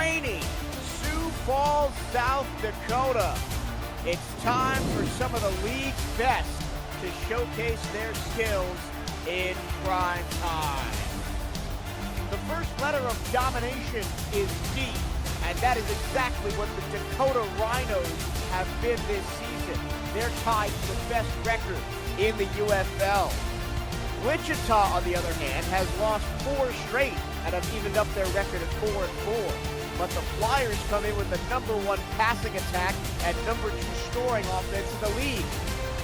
rainy Sioux Falls, South Dakota. It's time for some of the league's best to showcase their skills in prime time. The first letter of domination is D, and that is exactly what the Dakota Rhinos have been this season. They're tied for the best record in the UFL. Wichita, on the other hand, has lost 4 straight and have evened up their record at 4-4. But the Flyers come in with the #1 passing attack and #2 scoring offense in the league.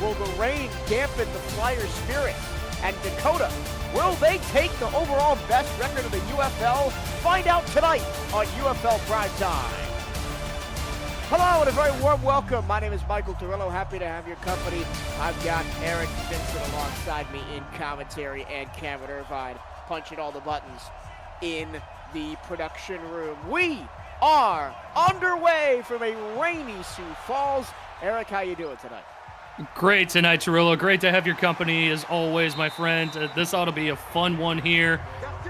Will the rain dampen the Flyers' spirits? And Dakota, will they take the overall best record of the UFL? Find out tonight on UFL Primetime. Hello and a very warm welcome. My name is Michael Delro. Happy to have your company. I've got Eric Vincent alongside me in commentary and Cameron Irvine punching all the buttons in the production room. We are underway from a rainy Sioux Falls. Eric, how you doing tonight? Great tonight, Cirillo. Great to have your company as always, my friend. This ought to be a fun one here.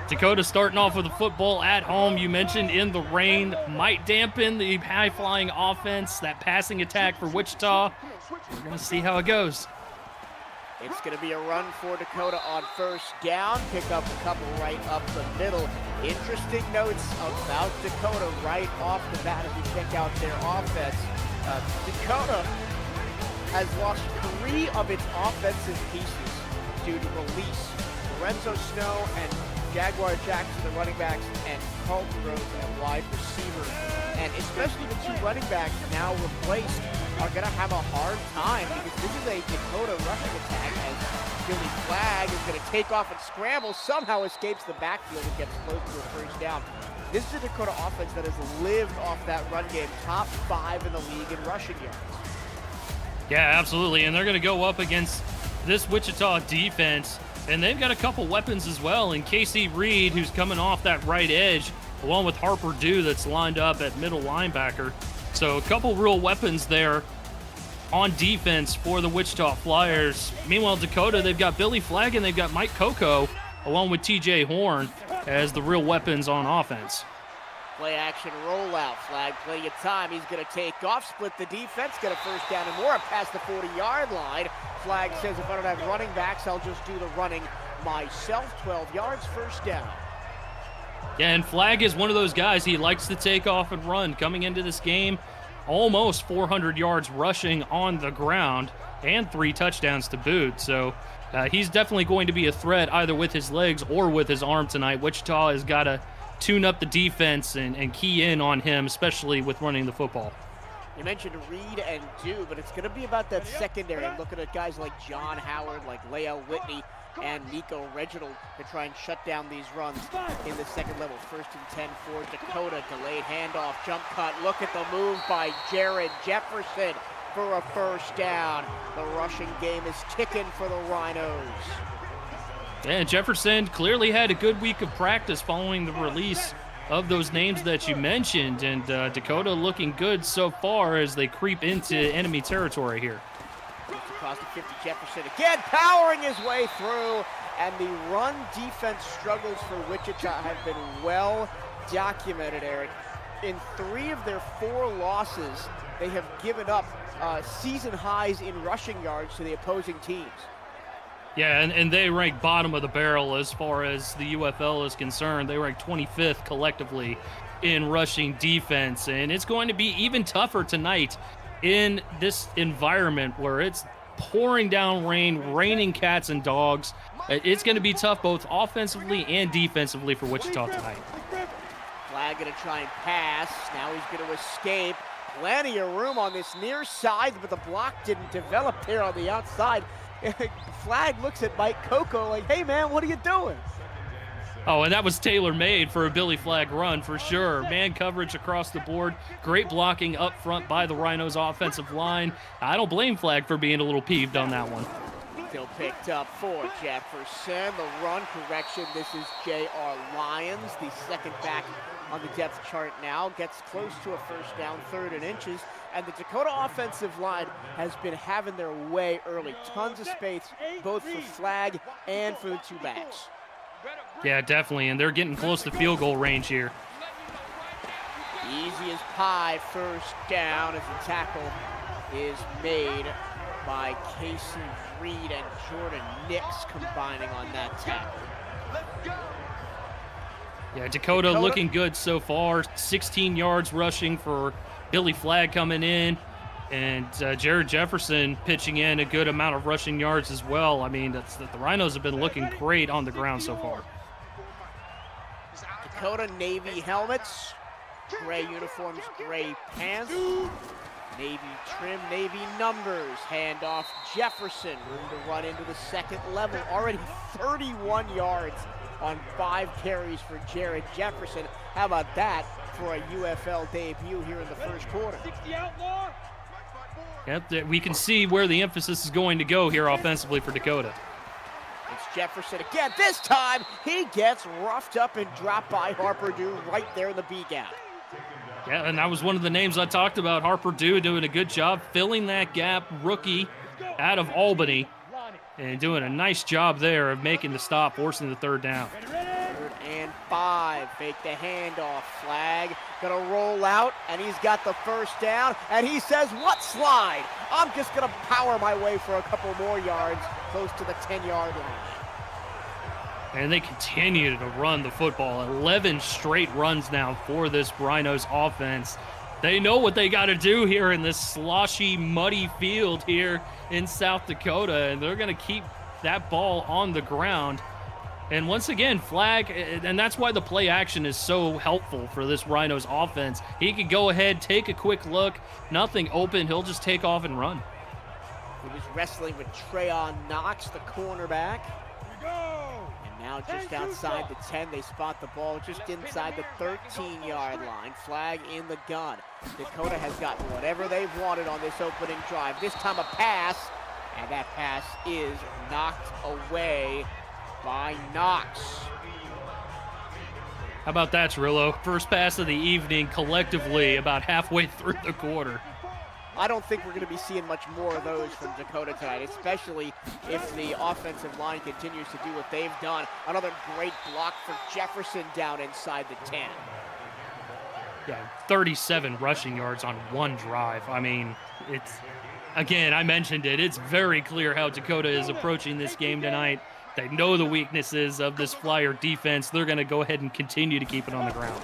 Dakota starting off with a football at home. You mentioned in the rain might dampen the high-flying offense, that passing attack for Wichita. We're going to see how it goes. It's going to be a run for Dakota on first down. Pick up a couple right up the middle. Interesting notes about Dakota right off the bat as we check out their offense. Dakota has lost 3 of its offensive pieces due to release. Lorenzo Snow and Jaguar Jackson, the running backs, and Carlton Rose, a wide receiver. And especially the 2 running backs now replaced are going to have a hard time because this is a Dakota rushing attack as Billy Flagg is going to take off and scramble, somehow escapes the backfield and gets close to a first down. This is a Dakota offense that has lived off that run game, top 5 in the league in rushing yards. Yeah, absolutely, and they're going to go up against this Wichita defense, and they've got a couple weapons as well, and Casey Reed, who's coming off that right edge, along with Harper Dew that's lined up at middle linebacker. So a couple real weapons there on defense for the Wichita Flyers. Meanwhile, Dakota, they've got Billy Flagg and they've got Mike Coco, along with TJ Horn, as the real weapons on offense. Play action rollout. Flagg plenty of time. He's going to take off, split the defense, get a first down and more past the 40-yard line. Flagg says if I don't have running backs, I'll just do the running myself. 12 yards, first down. Yeah, and Flagg is one of those guys, he likes to take off and run. Coming into this game, almost 400 yards rushing on the ground and 3 touchdowns to boot. So he's definitely going to be a threat either with his legs or with his arm tonight. Wichita has got to tune up the defense and key in on him, especially with running the football. You mentioned Reed and Dew, but it's going to be about that secondary. I'm looking at guys like John Howard, like Lael Whitney, and Nico Reginald to try and shut down these runs in the second level. 1st and 10 for Dakota. Delayed handoff, jump cut. Look at the move by Jared Jefferson for a first down. The rushing game is ticking for the Rhinos. And Jefferson clearly had a good week of practice following the release of those names that you mentioned, and Dakota looking good so far as they creep into enemy territory here. Across the 50, Jefferson again powering his way through, and the run defense struggles for Wichita have been well documented, Eric. In 3 of their 4 losses, they have given up season highs in rushing yards to the opposing teams. Yeah, and they rank bottom of the barrel as far as the UFL is concerned. They rank 25th collectively in rushing defense, and it's going to be even tougher tonight in this environment where it's pouring down rain, raining cats and dogs. It's going to be tough both offensively and defensively for Wichita tonight. Flagg going to try and pass. Now he's going to escape. Plenty of room on this near side, but the block didn't develop there on the outside. Flagg looks at Mike Coco like, hey man, what are you doing? Oh, and that was tailor-made for a Billy Flagg run for sure. Man coverage across the board. Great blocking up front by the Rhinos offensive line. I don't blame Flagg for being a little peeved on that one. Still picked up for Jefferson. The run correction. This is J.R. Lyons, the second back on the depth chart now. Gets close to a first down, 3rd and inches. And the Dakota offensive line has been having their way early. Tons of space, both for Flagg and for the 2 backs. Yeah, definitely, and they're getting close to field goal range here. Easy as pie, first down as the tackle is made by Casey Reed and Jordan Nix combining on that tackle. Yeah, Dakota looking good so far. 16 yards rushing for Billy Flagg coming in. And Jared Jefferson pitching in a good amount of rushing yards as well. I mean, the Rhinos have been looking great on the ground so far. Dakota Navy helmets, gray uniforms, gray pants, Navy trim, Navy numbers. Handoff Jefferson, room to run into the second level. Already 31 yards on 5 carries for Jared Jefferson. How about that for a UFL debut here in the first quarter? Yep, we can see where the emphasis is going to go here offensively for Dakota. It's Jefferson again. This time, he gets roughed up and dropped by Harper Dew right there in the B gap. Yeah, and that was one of the names I talked about. Harper Dew doing a good job filling that gap. Rookie out of Albany. And doing a nice job there of making the stop, forcing the third down. 3rd and 5. Fake the handoff. Flagg gonna roll out, and he's got the first down. And he says, "What slide? I'm just gonna power my way for a couple more yards, close to the 10-yard line." And they continue to run the football. 11 straight runs now for this Rhinos offense. They know what they got to do here in this sloshy, muddy field here in South Dakota, and they're going to keep that ball on the ground. And once again, Flagg, and that's why the play action is so helpful for this Rhinos offense. He could go ahead, take a quick look, nothing open, he'll just take off and run. He was wrestling with Treyon Knox, the cornerback. Now just outside the 10, they spot the ball just inside the 13-yard line. Flagg in the gun. Dakota has gotten whatever they've wanted on this opening drive. This time a pass, and that pass is knocked away by Knox. How about that, Cirillo? First pass of the evening collectively about halfway through the quarter. I don't think we're going to be seeing much more of those from Dakota tonight, especially if the offensive line continues to do what they've done. Another great block for Jefferson down inside the 10. Yeah, 37 rushing yards on one drive. I mean, it's, again, I mentioned it. It's very clear how Dakota is approaching this game tonight. They know the weaknesses of this Flyer defense. They're going to go ahead and continue to keep it on the ground.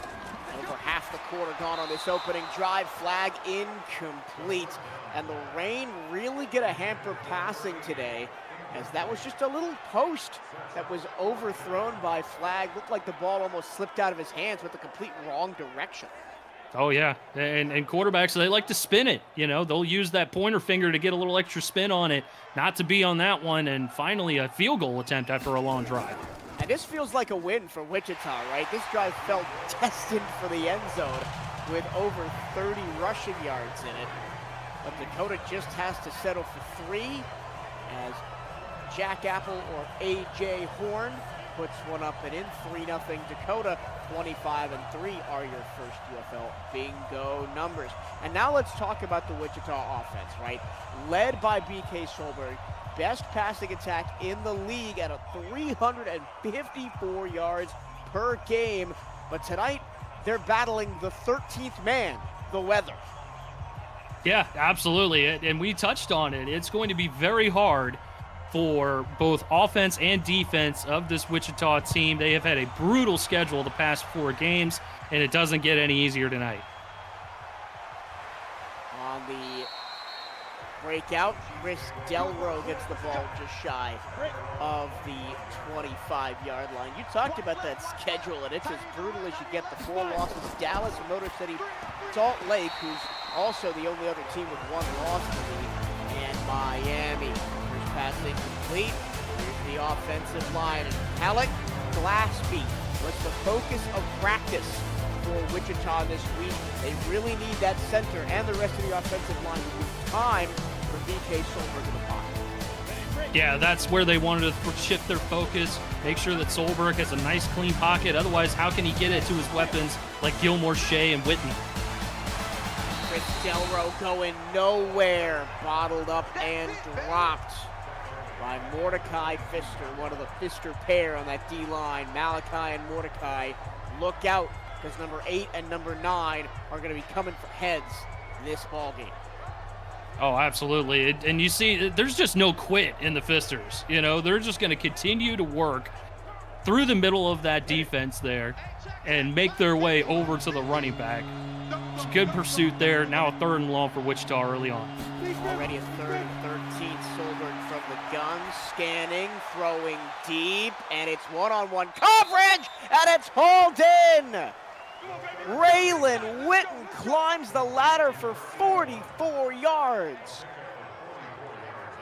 Over half the quarter gone on this opening drive. Flagg incomplete. And the rain really going to hamper passing today, as that was just a little post that was overthrown by Flagg. Looked like the ball almost slipped out of his hands with the complete wrong direction. Oh, yeah. And quarterbacks, they like to spin it. You know, they'll use that pointer finger to get a little extra spin on it, not to be on that one. And finally, a field goal attempt after a long drive. And this feels like a win for Wichita, right? This drive felt destined for the end zone with over 30 rushing yards in it. But Dakota just has to settle for 3 as Jack Apple or A.J. Horn puts one up and in. 3-0 Dakota. 25-3 are your first UFL bingo numbers. And now let's talk about the Wichita offense, right? Led by B.K. Solberg. Best passing attack in the league at a 354 yards per game. But tonight, they're battling the 13th man, the weather. Yeah, absolutely. And we touched on it. It's going to be very hard for both offense and defense of this Wichita team. They have had a brutal schedule the past 4 games, and it doesn't get any easier tonight. On the breakout, Chris Delro gets the ball just shy of the 25-yard line. You talked about that schedule, and it's as brutal as you get. The 4 losses, Dallas, Motor City, Salt Lake, who's also the only other team with 1 loss in the league, and Miami. Passing complete. Here's the offensive line. And Alec Glassby was the focus of practice for Wichita this week. They really need that center and the rest of the offensive line with time for B.K. Solberg in the pocket. Yeah, that's where they wanted to shift their focus, make sure that Solberg has a nice, clean pocket. Otherwise, how can he get it to his weapons like Gilmore, Shea, and Whitney? Chris Delro going nowhere. Bottled up and dropped by Mordecai Pfister, one of the Pfister pair on that D-line. Malachi and Mordecai look out because number 8 and number 9 are going to be coming for heads in this ball game. Oh, absolutely. And you see, there's just no quit in the Fisters. You know, they're just going to continue to work through the middle of that defense there and make their way over to the running back. It's a good pursuit there. Now a 3rd and long for Wichita early on. Already a 3rd and 13. Solberg from the gun, scanning, throwing deep, and it's one-on-one coverage, and it's hauled in. Raylan Witten climbs the ladder for 44 yards.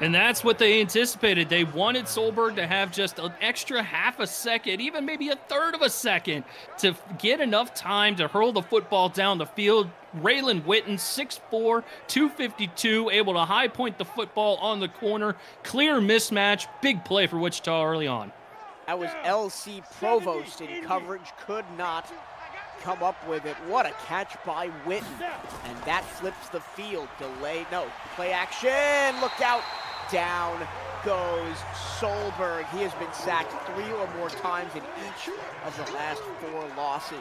And that's what they anticipated. They wanted Solberg to have just an extra half a second, even maybe a third of a second, to get enough time to hurl the football down the field. Raylan Witten, 6'4", 252, able to high point the football on the corner. Clear mismatch. Big play for Wichita early on. That was LC Provost in coverage, could not come up with it. What a catch by Witten. And that flips the field. Play action. Look out. Down goes Solberg. He has been sacked 3 or more times in each of the last 4 losses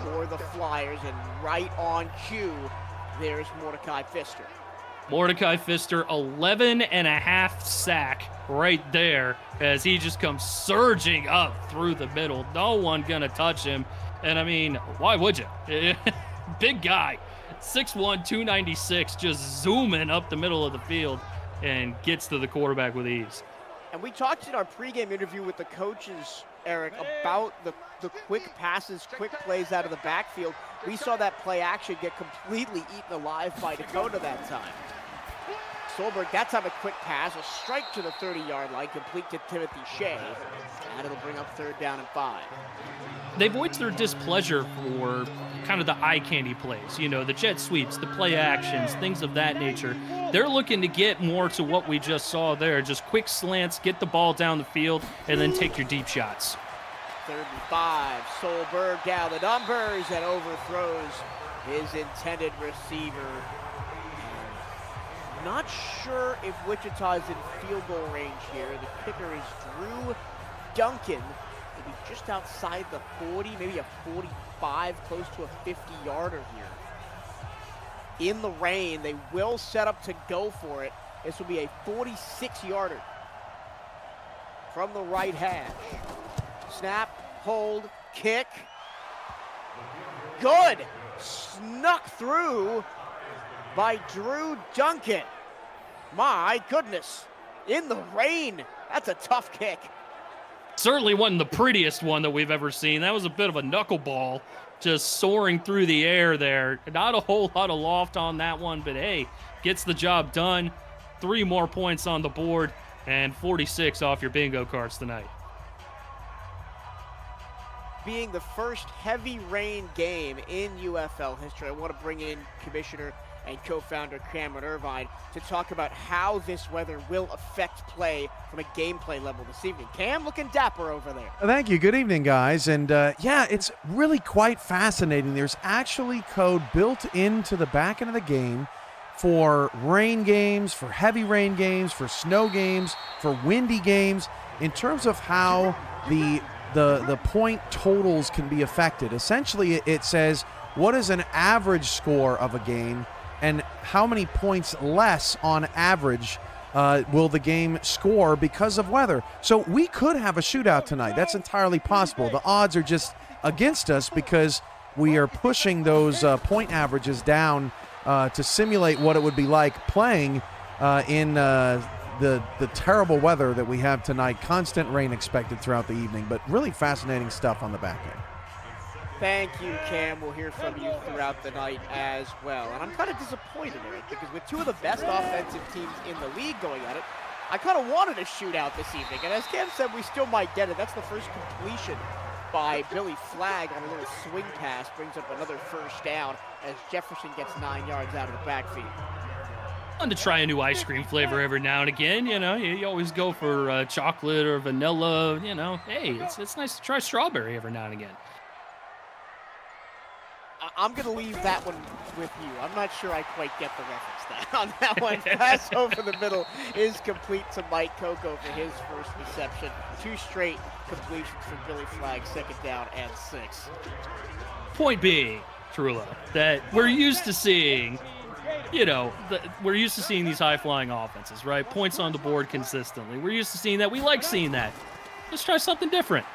for the Flyers. And right on cue, there's Mordecai Pfister. Mordecai Pfister, 11.5 sack right there as he just comes surging up through the middle. No one gonna touch him. And I mean, why would you? Big guy, 6'1", 296, just zooming up the middle of the field and gets to the quarterback with ease. And we talked in our pregame interview with the coaches, Eric, about the quick passes, quick plays out of the backfield. We saw that play action get completely eaten alive by Dakota that time. Solberg, that time a quick pass, a strike to the 30-yard line, complete to Timothy Shea, and it'll bring up 3rd down and 5. They voiced their displeasure for kind of the eye candy plays, you know, the jet sweeps, the play actions, things of that nature. They're looking to get more to what we just saw there, just quick slants, get the ball down the field, and then take your deep shots. 3rd and 5, Solberg down the numbers and overthrows his intended receiver. Not sure if Wichita is in field goal range here. The kicker is Drew Duncan. Maybe just outside the 40, maybe a 45, close to a 50-yarder here. In the rain, they will set up to go for it. This will be a 46-yarder from the right hash. Snap, hold, kick. Good! Snuck through by Drew Duncan. My goodness, in the rain, that's a tough kick. Certainly wasn't the prettiest one that we've ever seen. That was a bit of a knuckleball just soaring through the air there. Not a whole lot of loft on that one, but hey, gets the job done. 3 more points on the board and 46 off your bingo cards tonight. Being the first heavy rain game in UFL history, I want to bring in Commissioner and co-founder Cameron Irvine to talk about how this weather will affect play from a gameplay level this evening. Cam, looking dapper over there. Thank you. Good evening, guys. And yeah, it's really quite fascinating. There's actually code built into the back end of the game for rain games, for heavy rain games, for snow games, for windy games, in terms of how the point totals can be affected. Essentially, it says what is an average score of a game and how many points less on average will the game score because of weather. So we could have a shootout tonight. That's entirely possible. The odds are just against us because we are pushing those point averages down to simulate what it would be like playing in the terrible weather that we have tonight. Constant rain expected throughout the evening, but really fascinating stuff on the back end. Thank you, Cam. We'll hear from you throughout the night as well. And I'm kind of disappointed in it because with 2 of the best offensive teams in the league going at it, I kind of wanted a shootout this evening. And as Cam said, we still might get it. That's the first completion by Billy Flagg on a little swing pass. Brings up another 1st down as Jefferson gets 9 yards out of the backfield. Fun to try a new ice cream flavor every now and again. You know, you always go for chocolate or vanilla. You know, hey, it's nice to try strawberry every now and again. I'm going to leave that one with you. I'm not sure I quite get the reference on that one. Pass over the middle is complete to Mike Coco for his first reception. 2 straight completions for Billy Flagg, 2nd down and 6. Point being, Trula, that we're used to seeing, we're used to seeing these high-flying offenses, right? Points on the board consistently. We're used to seeing that. We like seeing that. Let's try something different.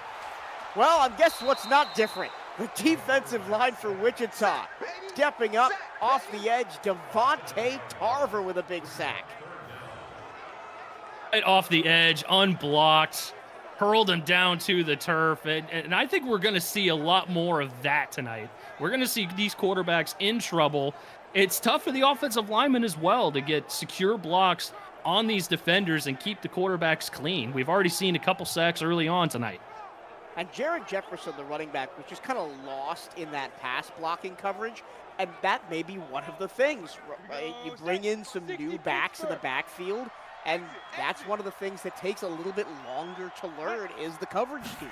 Well, and guess what's not different? The defensive line for Wichita. Stepping up off the edge, Devontae Tarver with a big sack. Right off the edge, unblocked, hurled him down to the turf. And I think we're going to see a lot more of that tonight. We're going to see these quarterbacks in trouble. It's tough for the offensive linemen as well to get secure blocks on these defenders and keep the quarterbacks clean. We've already seen a couple sacks early on tonight. And Jared Jefferson, the running back, was just kind of lost in that pass blocking coverage. And that may be one of the things, right? You bring in some new backs in the backfield, and that's one of the things that takes a little bit longer to learn is the coverage scheme.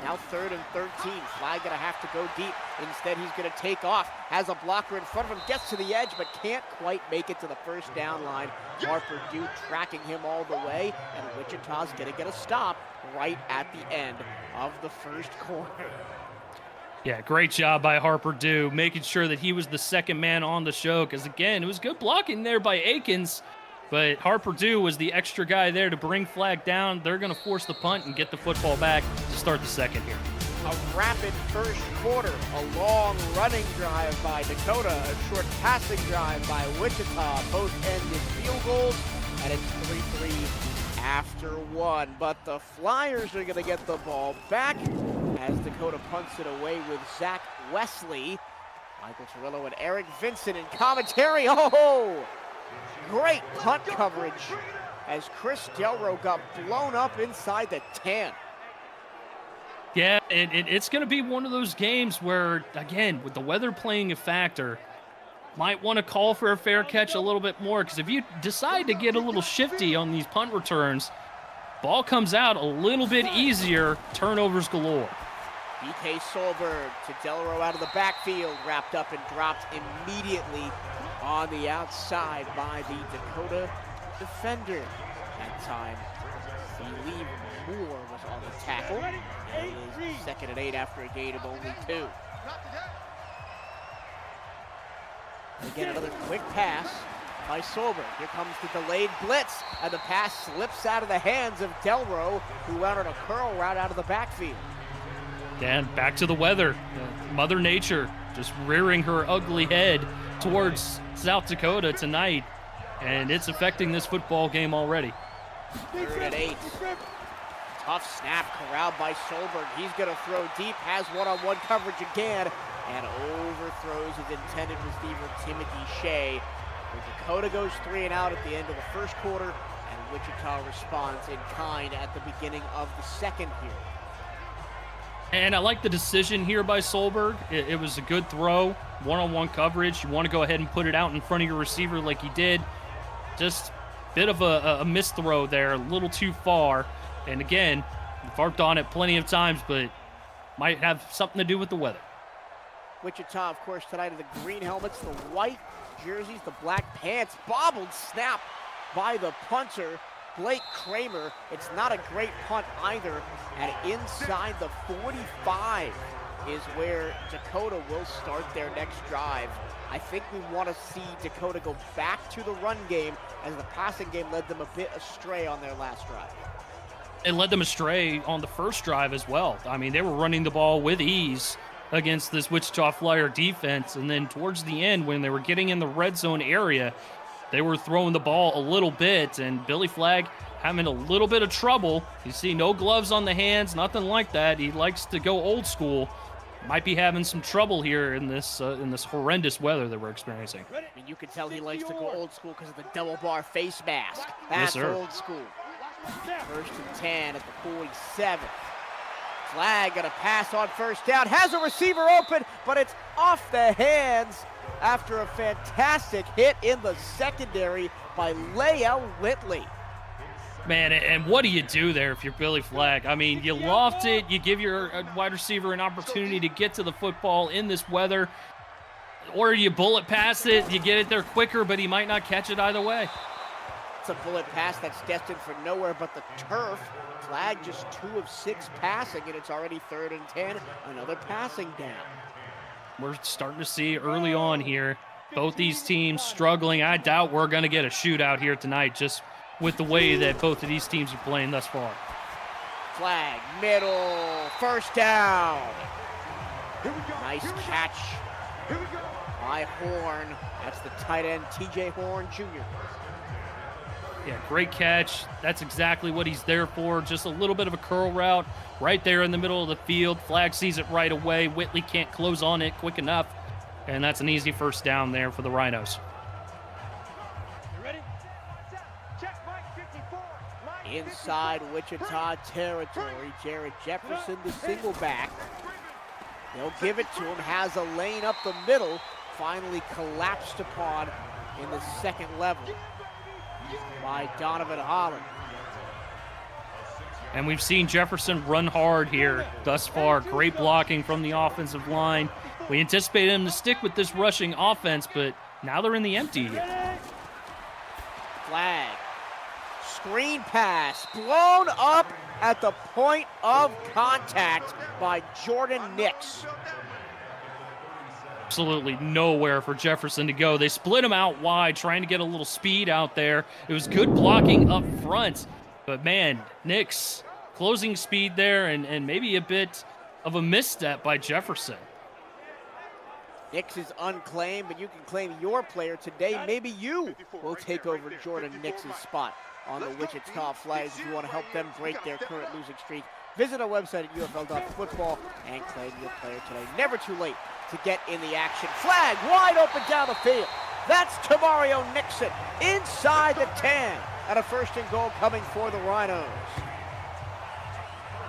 Now 3rd and 13. Flagg going to have to go deep. Instead, he's going to take off. Has a blocker in front of him. Gets to the edge, but can't quite make it to the first down line. Harper Dew tracking him all the way, and Wichita's going to get a stop right at the end of the first quarter. Yeah, great job by Harper Dew, making sure that he was the second man on the show, because, again, it was good blocking there by Akins, but Harper Dew was the extra guy there to bring Flagg down. They're going to force the punt and get the football back to start the second here. A rapid first quarter, a long running drive by Dakota, a short passing drive by Wichita. Both end in field goals, and it's 3-3 after 1. But the Flyers are going to get the ball back as Dakota punts it away with Zach Wesley. Michael Torello and Eric Vincent in commentary. Oh, great punt coverage as Chris Delro got blown up inside the 10. Yeah, it's going to be one of those games where, again, with the weather playing a factor, might want to call for a fair catch a little bit more, because if you decide to get a little shifty on these punt returns, ball comes out a little bit easier, turnovers galore. BK Solberg to Delro out of the backfield, wrapped up and dropped immediately on the outside by the Dakota defender. That time, I believe Moore was on the tackle. It is 2nd and 8 after a gain of only 2. Again, another quick pass by Solberg. Here comes the delayed blitz, and the pass slips out of the hands of Delro, who went on a curl route out of the backfield. And back to the weather. Mother Nature just rearing her ugly head towards South Dakota tonight, and it's affecting this football game already. 3rd and 8. Tough snap corralled by Solberg. He's going to throw deep, has one-on-one coverage again, and overthrows his intended receiver, Timothy Shea. Dakota goes 3 and out at the end of the first quarter, and Wichita responds in kind at the beginning of the second here. And I like the decision here by Solberg. It was a good throw, one-on-one coverage. You want to go ahead and put it out in front of your receiver like he did. Just a bit of a missed throw there, a little too far. And again, we've harped on it plenty of times, but might have something to do with the weather. Wichita, of course, tonight in the green helmets, the white jerseys, the black pants. Bobbled snap by the punter, Blake Kramer. It's not a great punt either. And inside the 45 is where Dakota will start their next drive. I think we want to see Dakota go back to the run game, as the passing game led them a bit astray on their last drive. It led them astray on the first drive as well. I mean, they were running the ball with ease against this Wichita Flyer defense, and then towards the end, when they were getting in the red zone area, they were throwing the ball a little bit, and Billy Flagg having a little bit of trouble. You see no gloves on the hands, nothing like that. He likes to go old school. Might be having some trouble here in this horrendous weather that we're experiencing. I mean, you can tell he likes to go old school because of the double bar face mask. Yes, That's sir. old school. 1st and 10 at the 47. Flagg got a pass on first down. Has a receiver open, but it's off the hands after a fantastic hit in the secondary by Lael Whitley. Man, and what do you do there if you're Billy Flagg? I mean, you loft it, you give your wide receiver an opportunity to get to the football in this weather. or you bullet pass it, you get it there quicker, but he might not catch it either way. It's a bullet pass that's destined for nowhere but the turf. Flag just 2 of 6 passing, and it's already 3rd and 10. Another passing down. We're starting to see early on here, both these teams struggling. I doubt we're going to get a shootout here tonight, just with the way that both of these teams are playing thus far. Flag, middle, first down. Nice catch by Horn. That's the tight end, TJ Horn Jr. Yeah, great catch. That's exactly what he's there for. Just a little bit of a curl route right there in the middle of the field. Flag sees it right away. Whitley can't close on it quick enough. And that's an easy first down there for the Rhinos. You ready? Check Mike 54. Inside Wichita territory, Jared Jefferson, the single back. They'll give it to him, has a lane up the middle, finally collapsed upon in the second level by Donovan Holland. And we've seen Jefferson run hard here thus far. Great blocking from the offensive line. We anticipated him to stick with this rushing offense, but now they're in the empty here. Flag. Screen pass blown up at the point of contact by Jordan Nix. Absolutely nowhere for Jefferson to go. They split him out wide, trying to get a little speed out there. It was good blocking up front, but man, Nix closing speed there and maybe a bit of a misstep by Jefferson. Nix is unclaimed, but you can claim your player today. Maybe you will take over Jordan Nix's spot on the Wichita Flags if you want to help them break their current losing streak. Visit our website at UFL.football and claim your player today. Never too late to get in the action. Flag wide open down the field. That's Tamario Nixon inside the 10 at a 1st and goal coming for the Rhinos.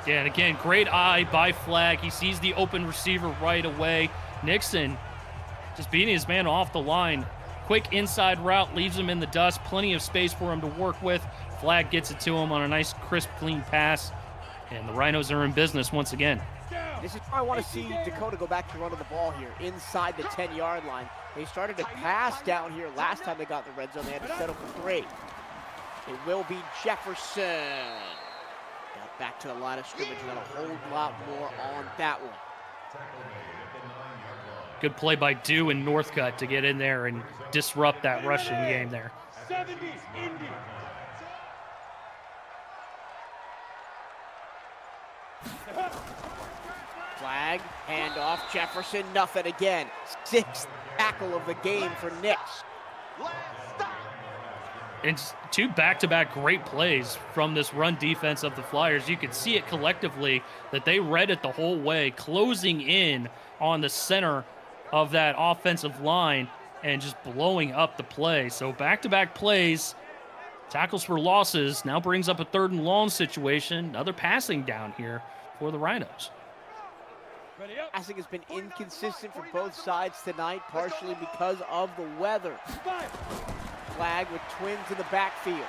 Yeah, and again, great eye by Flag. He sees the open receiver right away. Nixon just beating his man off the line. Quick inside route, leaves him in the dust. Plenty of space for him to work with. Flag gets it to him on a nice, crisp, clean pass. And the Rhinos are in business once again. This is why I want to see Dakota go back to running the ball here inside the 10-yard line. They started to pass down here last time they got in the red zone. They had to settle for 3. It will be Jefferson. Got back to the line of scrimmage. Got a whole lot more on that one. Good play by Dew and Northcutt to get in there and disrupt that rushing game there. 70 Indy. Flag, handoff, Jefferson, nothing again. 6th tackle of the game for Nix. And 2 back-to-back great plays from this run defense of the Flyers. You could see it collectively that they read it the whole way, closing in on the center of that offensive line and just blowing up the play. So back-to-back plays, tackles for losses, now brings up a 3rd and long situation. Another passing down here for the Rhinos. Passing has been inconsistent for both sides tonight, partially because of the weather. Flag with twins in the backfield.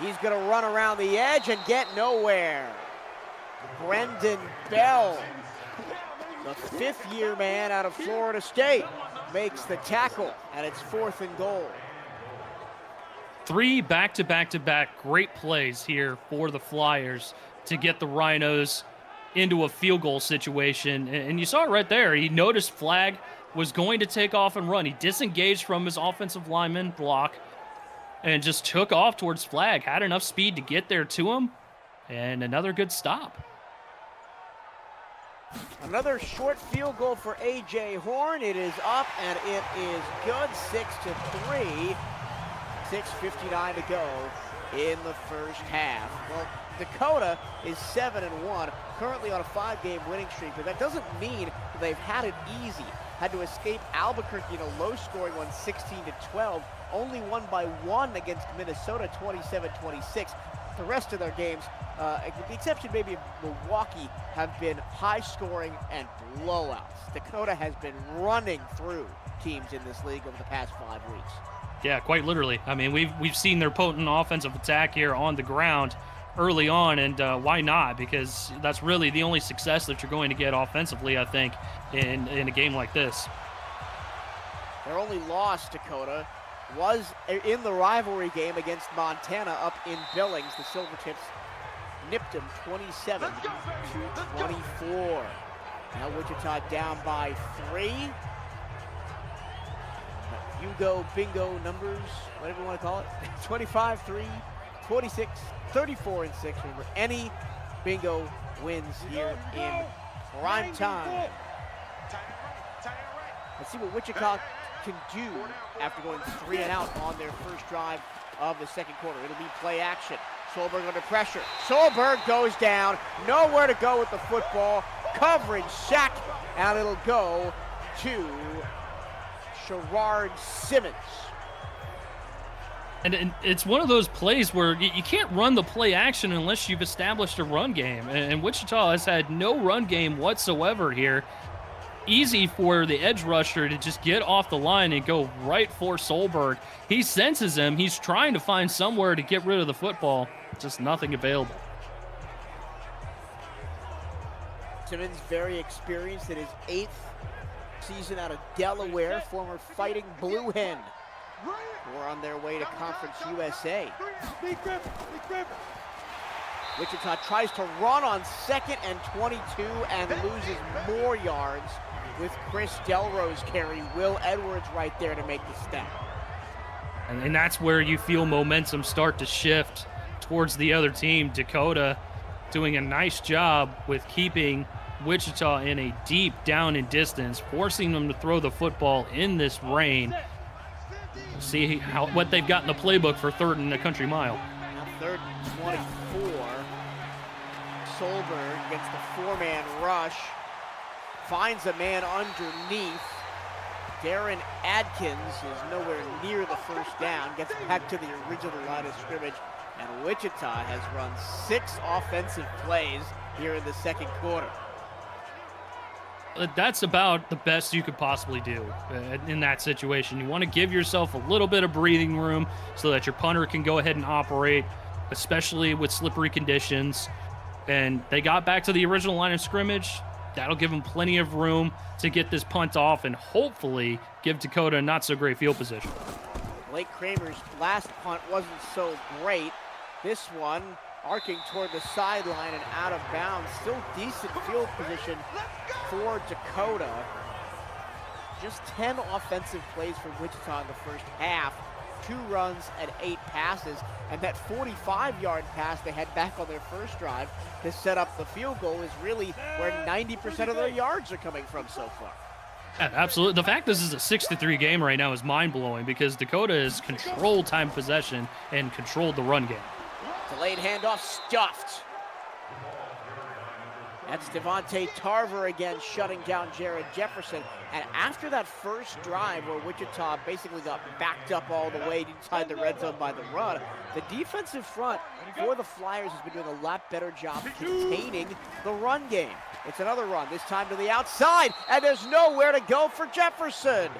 He's going to run around the edge and get nowhere. Brendan Bell, the 5th-year man out of Florida State, makes the tackle, and it's 4th and goal. 3 back-to-back-to-back great plays here for the Flyers to get the Rhinos into a field goal situation. And you saw it right there. He noticed Flag was going to take off and run. He disengaged from his offensive lineman block and just took off towards Flag. Had enough speed to get there to him. And another good stop. Another short field goal for A.J. Horn. It is up, and it is good. 6-3. 6:59 to go in the first half. Well, Dakota is 7-1, currently on a 5-game winning streak, but that doesn't mean they've had it easy. Had to escape Albuquerque in a low-scoring one, 16-12. Only won by 1 against Minnesota, 27-26. The rest of their games, with the exception maybe of Milwaukee, have been high-scoring and blowouts. Dakota has been running through teams in this league over the past 5 weeks. Yeah, quite literally. I mean, we've seen their potent offensive attack here on the ground early on, and why not? Because that's really the only success that you're going to get offensively, I think, in a game like this. Their only loss, Dakota, was in the rivalry game against Montana up in Billings. The Silvertips nipped them 27-24. Now Wichita down by 3. Hugo bingo numbers, whatever you want to call it. 25-3, 26, 34 and 6. Remember, any bingo wins here in prime time. Let's see what Wichita can do after going 3 and out on their first drive of the second quarter. It'll be play action. Solberg under pressure. Solberg goes down. Nowhere to go with the football. Coverage, sack, and it'll go to Sherrard Simmons. And it's one of those plays where you can't run the play action unless you've established a run game. And Wichita has had no run game whatsoever here. Easy for the edge rusher to just get off the line and go right for Solberg. He senses him. He's trying to find somewhere to get rid of the football. Just nothing available. Simmons very experienced in his 8th season out of Delaware, former Fighting Blue Hen. We're on their way to Conference USA. Wichita tries to run on 2nd and 22 and loses more yards with Chris Delro's carry. Will Edwards right there to make the step. And that's where you feel momentum start to shift towards the other team. Dakota doing a nice job with keeping Wichita in a deep down and distance, forcing them to throw the football in this rain. We'll see what they've got in the playbook for 3rd and a country mile. Now 3rd and 24. Solberg against the 4-man rush. Finds a man underneath. Darren Adkins is nowhere near the first down. Gets back to the original line of scrimmage. And Wichita has run 6 offensive plays here in the second quarter. That's about the best you could possibly do in that situation. You want to give yourself a little bit of breathing room so that your punter can go ahead and operate, especially with slippery conditions. And they got back to the original line of scrimmage. That'll give them plenty of room to get this punt off and hopefully give Dakota a not-so-great field position. Blake Kramer's last punt wasn't so great. This one arcing toward the sideline and out of bounds. Still decent field position for Dakota. Just 10 offensive plays for Wichita in the first half. 2 runs and 8 passes. And that 45-yard pass they had back on their first drive to set up the field goal is really where 90% of their yards are coming from so far. Yeah, absolutely. The fact this is a 6-3 game right now is mind-blowing because Dakota has controlled time possession and controlled the run game. Delayed handoff stuffed. That's Devontae Tarver again shutting down Jared Jefferson. And after that first drive where Wichita basically got backed up all the way inside the red zone by the run, the defensive front for the Flyers has been doing a lot better job containing the run game. It's another run, this time to the outside, and there's nowhere to go for Jefferson.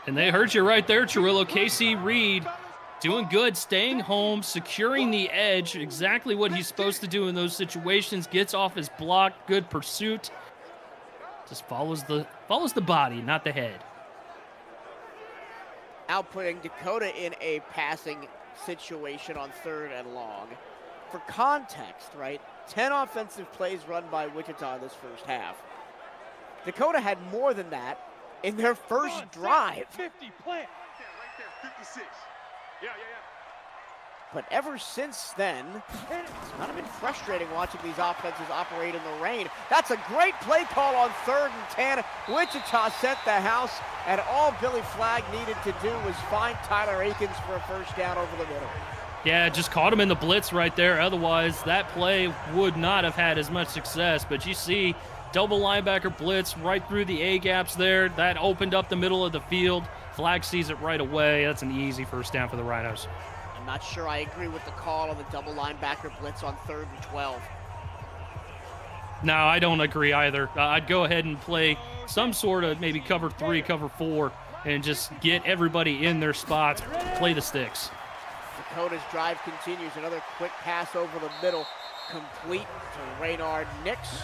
And they heard you right there, Chirillo. Casey Reed doing good, staying home, securing the edge, exactly what he's supposed to do in those situations. Gets off his block, good pursuit. Just follows the body, not the head. Outputting Dakota in a passing situation on 3rd and long. For context, right, 10 offensive plays run by Wichita this first half. Dakota had more than that in their first drive. 50 plant. Right there, 56. Yeah. But ever since then, it's kind of been frustrating watching these offenses operate in the rain. That's a great play call on 3rd and 10. Wichita sent the house, and all Billy Flagg needed to do was find Tyler Akins for a first down over the middle. Yeah, just caught him in the blitz right there. Otherwise, that play would not have had as much success. But you see, double linebacker blitz right through the A-gaps there. That opened up the middle of the field. Flagg sees it right away. That's an easy first down for the Rhinos. I'm not sure I agree with the call on the double linebacker blitz on 3rd and 12. No, I don't agree either. I'd go ahead and play some sort of maybe cover 3, cover 4, and just get everybody in their spots, play the sticks. Dakota's drive continues. Another quick pass over the middle, complete to Reynard Nix.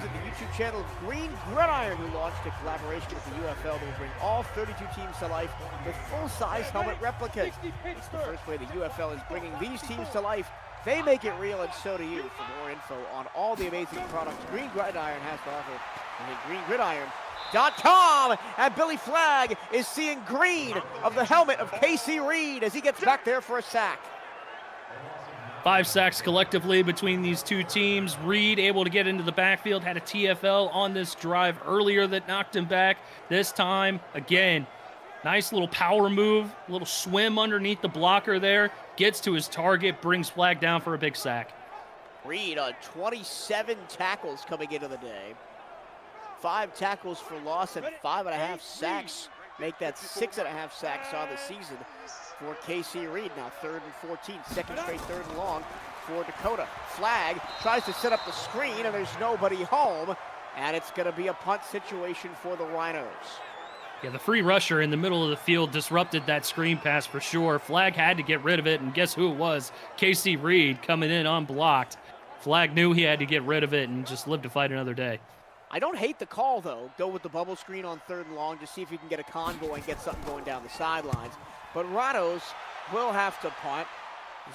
visit the YouTube channel of Green Gridiron, who launched a collaboration with the UFL that will bring all 32 teams to life with full-size helmet replicas. It's the first way the UFL is bringing these teams to life. They make it real, and so do you. For more info on all the amazing products Green Gridiron has to offer, visit greengridiron.com. And Billy Flagg is seeing green of the helmet of Casey Reed as he gets back there for a sack. 5 sacks collectively between these two teams. Reed able to get into the backfield, had a TFL on this drive earlier that knocked him back. This time, again, nice little power move, a little swim underneath the blocker there. Gets to his target, brings Flagg down for a big sack. Reed on 27 tackles coming into the day. 5 tackles for loss and 5.5 sacks. Make that 6.5 sacks on the season for Casey Reed. Now 3rd and 14, second straight 3rd and long for Dakota. Flagg tries to set up the screen, and there's nobody home, and it's going to be a punt situation for the Rhinos. Yeah, the free rusher in the middle of the field disrupted that screen pass for sure. Flagg had to get rid of it, and guess who it was? Casey Reed coming in unblocked. Flagg knew he had to get rid of it and just live to fight another day. I don't hate the call, though. Go with the bubble screen on 3rd and long, just see if you can get a convoy and get something going down the sidelines. But Rhinos will have to punt.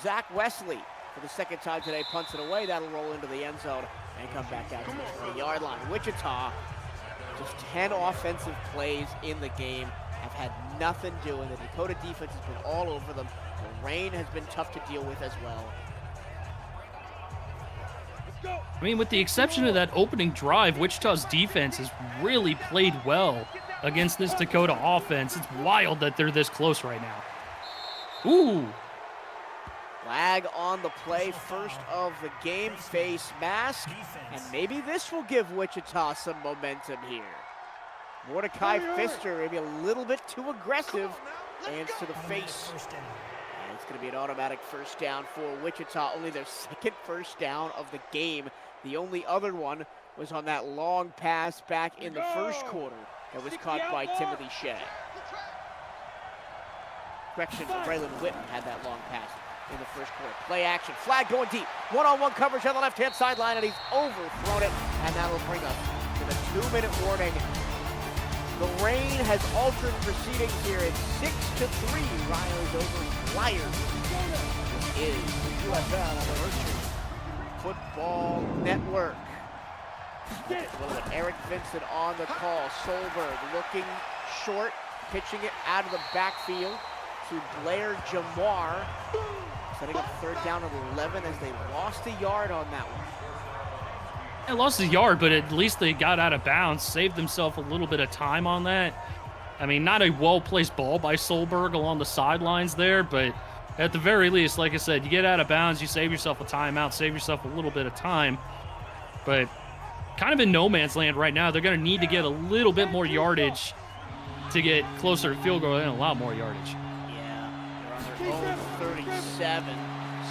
Zach Wesley, for the 2nd time today, punts it away. That'll roll into the end zone and come back out to the 20-yard line. Wichita, just 10 offensive plays in the game, have had nothing doing. The Dakota defense has been all over them. The rain has been tough to deal with as well. I mean, with the exception of that opening drive, Wichita's defense has really played well against this Dakota offense. It's wild that they're this close right now. Ooh. Flag on the play, first of the game, face mask, and maybe this will give Wichita some momentum here. Mordecai Pfister, maybe a little bit too aggressive, hands to the face. And it's going to be an automatic first down for Wichita, only their 2nd first down of the game. The only other one was on that long pass back in the 1st quarter that was caught by Timothy Shea. Correction, Braylon Witten had that long pass in the 1st quarter. Play action, Flagg going deep. One-on-one coverage on the left-hand sideline, and he's overthrown it, and that'll bring us to the 2-minute warning. The rain has altered proceedings here. It's 6-3. Rhinos over Flyers. This is the UFL on the Virtual Football Network. With Eric Vincent on the call. Solberg looking short, pitching it out of the backfield to Blair Jamar. Setting up 3rd down and 11 as they lost a yard on that one. They lost a yard, but at least they got out of bounds, saved themselves a little bit of time on that. I mean, not a well-placed ball by Solberg along the sidelines there, but at the very least, like I said, you get out of bounds, you save yourself a timeout, save yourself a little bit of time. But kind of in no man's land right now. They're going to need to get a little bit more yardage to get closer to field goal and a lot more yardage. Yeah, they're on their own 37.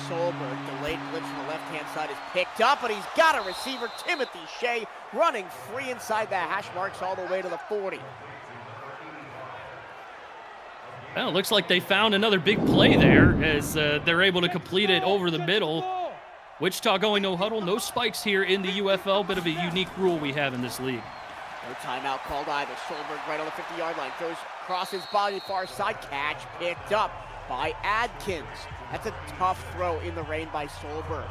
Solberg, delayed blitz from the left-hand side, is picked up, and he's got a receiver, Timothy Shea, running free inside the hash marks all the way to the 40. Well, it looks like they found another big play there as they're able to complete it over the middle. Wichita going no huddle, no spikes here in the UFL, bit of a unique rule we have in this league. No timeout called either. Solberg right on the 50-yard line, throws across his body, far side, catch picked up by Adkins. That's a tough throw in the rain by Solberg.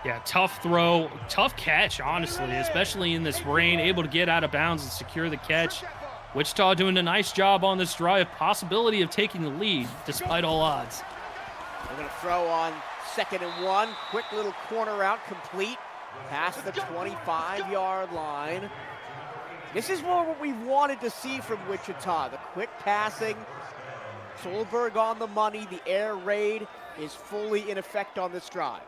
Yeah, tough throw, tough catch, honestly, especially in this rain, able to get out of bounds and secure the catch. Wichita doing a nice job on this drive, possibility of taking the lead despite all odds. They're going to throw on 2nd and 1, quick little corner route complete, past the 25-yard line. This is more what we wanted to see from Wichita, the quick passing. Solberg on the money, the air raid is fully in effect on this drive.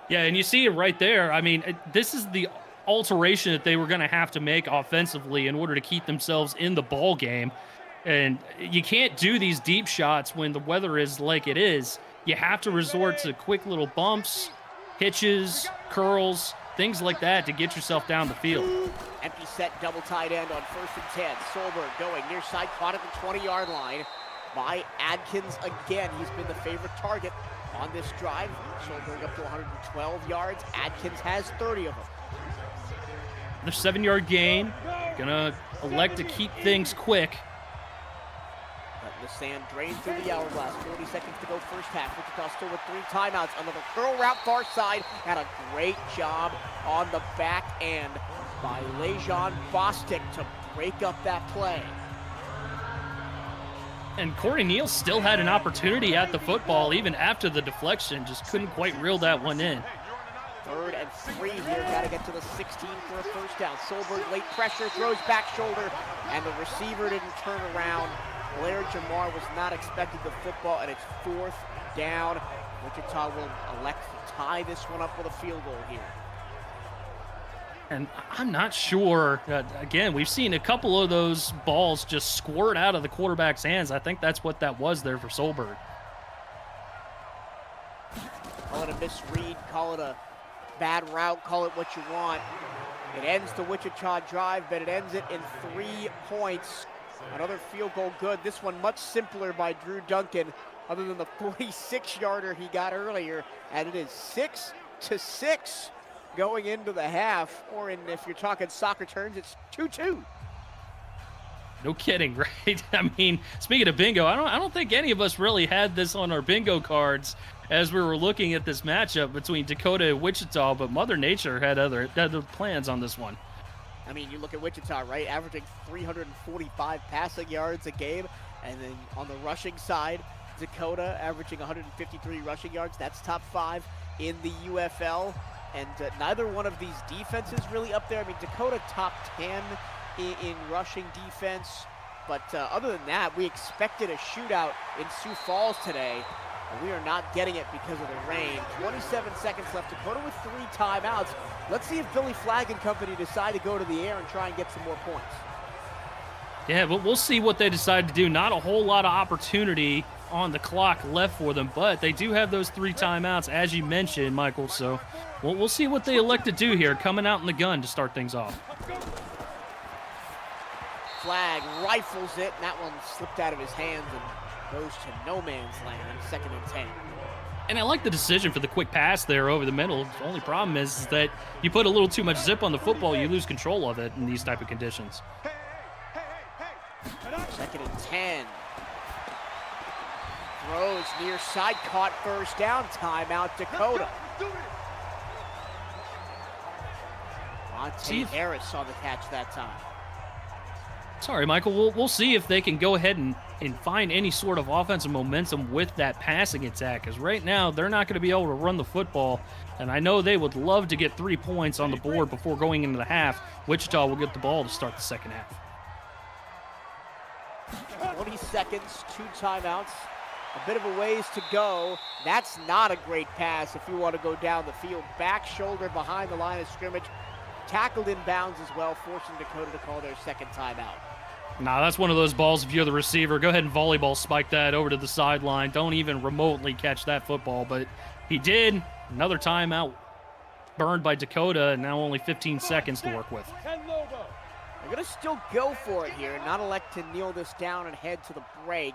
Yeah, and you see it right there. I mean, this is the alteration that they were going to have to make offensively in order to keep themselves in the ball game. And you can't do these deep shots when the weather is like it is. You have to resort to quick little bumps, hitches, curls, things like that to get yourself down the field. Empty set, double tight end on 1st and 10. Solberg going near side, caught at the 20-yard line by Adkins again. He's been the favorite target on this drive. Solberg up to 112 yards. Adkins has 30 of them. Another 7-yard gain. Gonna elect to keep things quick. Letting the sand drain through the hourglass. 40 seconds to go first half. Wichita still with 3 timeouts. Another curl route far side. And a great job on the back end by Lejon Bostic to break up that play. And Corey Neal still had an opportunity at the football even after the deflection. Just couldn't quite reel that one in. 3rd and 3 here. Got to get to the 16 for a first down. Solberg late pressure, throws back shoulder, and the receiver didn't turn around. Blair Jamar was not expecting the football, and it's 4th down. Wichita will elect to tie this one up with a field goal here. And I'm not sure, again, we've seen a couple of those balls just squirt out of the quarterback's hands. I think that's what that was there for Solberg. Call it a misread, call it a bad route, call it what you want. It ends the Wichita drive, but it ends it in 3 points. Another field goal good. This one much simpler by Drew Duncan, other than the 46-yarder he got earlier. And it is 6-6 going into the half. Or if you're talking soccer terms, it's 2-2. No kidding, right? I mean, speaking of bingo, I don't think any of us really had this on our bingo cards as we were looking at this matchup between Dakota and Wichita, but Mother Nature had other plans on this one. I mean, you look at Wichita, right? Averaging 345 passing yards a game. And then on the rushing side, Dakota averaging 153 rushing yards. That's top 5 in the UFL. And neither one of these defenses really up there. I mean, Dakota top 10 in rushing defense. But other than that, we expected a shootout in Sioux Falls today. And we are not getting it because of the rain. 27 seconds left. Dakota with 3 timeouts. Let's see if Billy Flagg and company decide to go to the air and try and get some more points. Yeah, but we'll see what they decide to do. Not a whole lot of opportunity on the clock left for them, but they do have those 3 timeouts, as you mentioned, Michael. So we'll see what they elect to do here, coming out in the gun to start things off. Flagg rifles it, and that one slipped out of his hands and goes to no man's land. 2nd and 10. And I like the decision for the quick pass there over the middle. The only problem is that you put a little too much zip on the football, you lose control of it in these type of conditions. 2nd and 10. Throws near side, caught first down. Timeout Dakota. Monte Harris on the catch that time. Sorry, Michael. We'll see if they can go ahead and find any sort of offensive momentum with that passing attack. Because right now, they're not going to be able to run the football. And I know they would love to get 3 points on the board before going into the half. Wichita will get the ball to start the second half. 20 seconds, 2 timeouts. A bit of a ways to go. That's not a great pass if you want to go down the field. Back shoulder behind the line of scrimmage. Tackled in bounds as well, forcing Dakota to call their second timeout. Nah, that's one of those balls, if you're the receiver, go ahead and volleyball spike that over to the sideline. Don't even remotely catch that football, but he did. Another timeout burned by Dakota, and now only 15 seconds to work with. They're going to still go for it here, not elect to kneel this down and head to the break.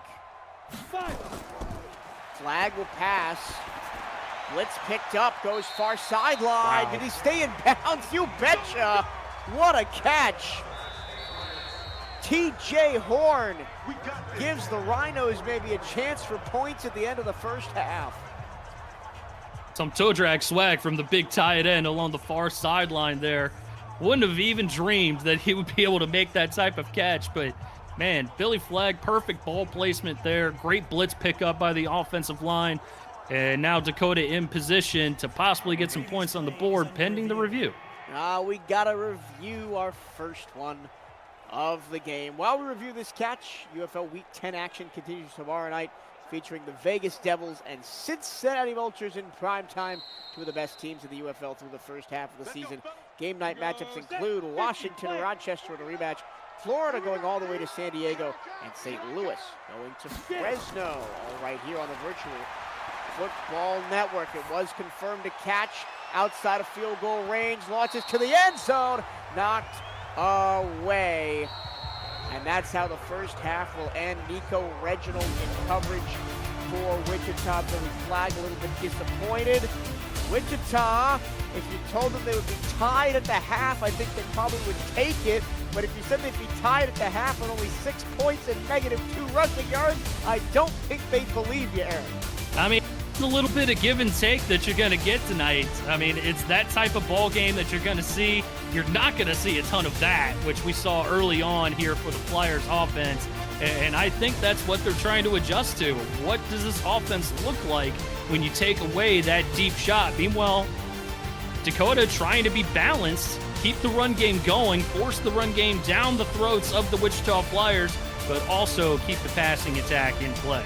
Flagg will pass. Blitz picked up, goes far sideline. Wow. Did he stay in bounds? You betcha. What a catch. TJ Horn gives the Rhinos maybe a chance for points at the end of the first half. Some toe drag swag from the big tight end along the far sideline there. Wouldn't have even dreamed that he would be able to make that type of catch, but man, Billy Flagg, perfect ball placement there. Great blitz pickup by the offensive line. And now Dakota in position to possibly get some points on the board pending the review. We got to review our first one of the game. While we review this catch, UFL Week 10 action continues tomorrow night, featuring the Vegas Devils and Cincinnati Vultures in prime time, 2 of the best teams in the UFL through the first half of the season. Game night matchups include Washington and Rochester in a rematch, Florida going all the way to San Diego, and St. Louis going to Fresno, all right here on the virtual Football Network. It was confirmed to catch outside of field goal range, launches to the end zone, knocked away. And that's how the first half will end. Nico Reginald in coverage for Wichita. Billy Flag a little bit disappointed. Wichita, if you told them they would be tied at the half, I think they probably would take it. But if you said they'd be tied at the half with only 6 points and -2 rushing yards, I don't think they'd believe you, Aaron. I mean, it's a little bit of give and take that you're going to get tonight. I mean, it's that type of ball game that you're going to see. You're not going to see a ton of that, which we saw early on here for the Flyers offense. And I think that's what they're trying to adjust to. What does this offense look like when you take away that deep shot? Meanwhile, Dakota trying to be balanced, keep the run game going, force the run game down the throats of the Wichita Flyers, but also keep the passing attack in play.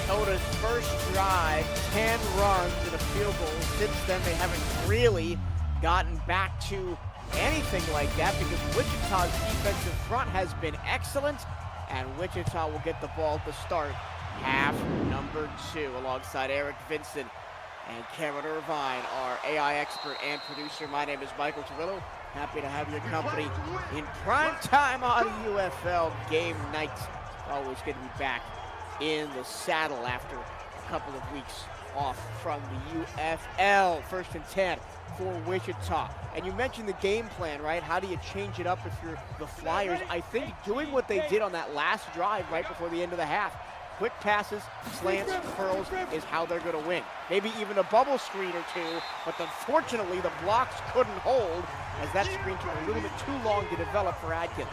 Dakota's first drive, 10 runs and a field goal. Since then, they haven't really gotten back to anything like that because Wichita's defensive front has been excellent, and Wichita will get the ball to start half number 2 alongside Eric Vincent and Cameron Irvine, our AI expert and producer. My name is Michael Torillo. Happy to have your company in prime time on UFL game night. Always good to be back in the saddle after a couple of weeks off from the UFL. 1st and 10 for Wichita. And you mentioned the game plan, right? How do you change it up if you're the Flyers? I think doing what they did on that last drive right before the end of the half. Quick passes, slants, curls is how they're going to win. Maybe even a bubble screen or 2, but unfortunately the blocks couldn't hold as that screen took a little bit too long to develop for Adkins.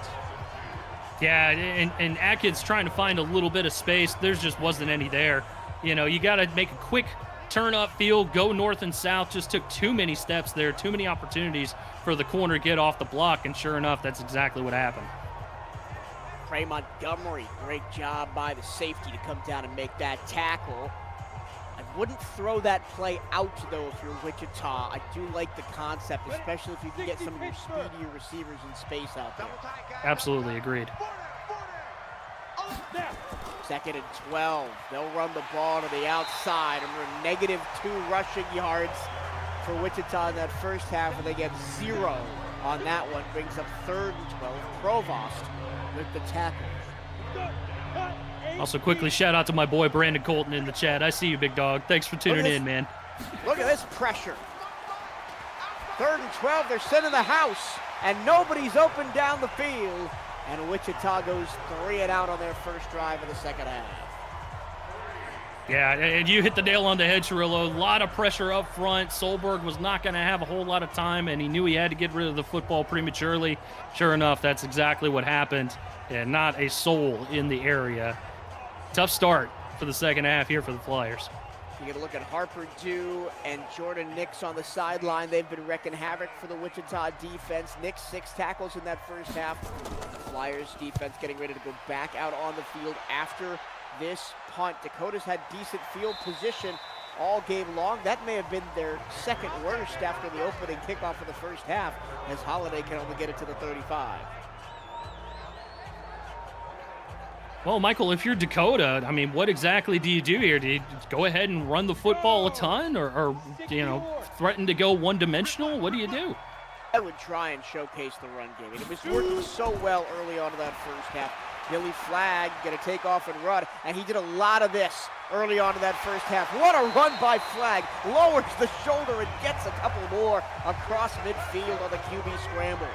Yeah, and Atkins trying to find a little bit of space. There just wasn't any there. You know, you got to make a quick turn up field, go north and south. Just took too many steps there, too many opportunities for the corner to get off the block, and sure enough, that's exactly what happened. Trey Montgomery, great job by the safety to come down and make that tackle. I wouldn't throw that play out, though, if you're Wichita. I do like the concept, especially if you can get some of your speedier receivers in space out there. Absolutely agreed. 2nd and 12. They'll run the ball to the outside. Remember, -2 rushing yards for Wichita in that first half, and they get 0 on that one. Brings up 3rd and 12. Provost with the tackle. Also, quickly shout out to my boy Brandon Colton in the chat. I see you, big dog. Thanks for tuning in, man. Look at this pressure. 3rd and 12, they're sending the house, and nobody's open down the field. And Wichita goes 3 and out on their first drive of the second half. Yeah, and you hit the nail on the head, Cirillo. A lot of pressure up front. Solberg was not going to have a whole lot of time, and he knew he had to get rid of the football prematurely. Sure enough, that's exactly what happened, and not a soul in the area. Tough start for the second half here for the Flyers. You get a look at Harper Dew and Jordan Nix on the sideline. They've been wrecking havoc for the Wichita defense. Nix 6 tackles in that first half. The Flyers defense getting ready to go back out on the field after this punt. Dakota's had decent field position all game long. That may have been their 2nd worst after the opening kickoff of the first half, as Holiday can only get it to the 35. Well, Michael, if you're Dakota, I mean, what exactly do you do here? Do you go ahead and run the football a ton or you know, threaten to go one-dimensional? What do you do? I would try and showcase the run game. It was working so well early on in that first half. Billy Flag going to take off and run, and he did a lot of this early on in that first half. What a run by Flag. Lowers the shoulder and gets a couple more across midfield on the QB scramble.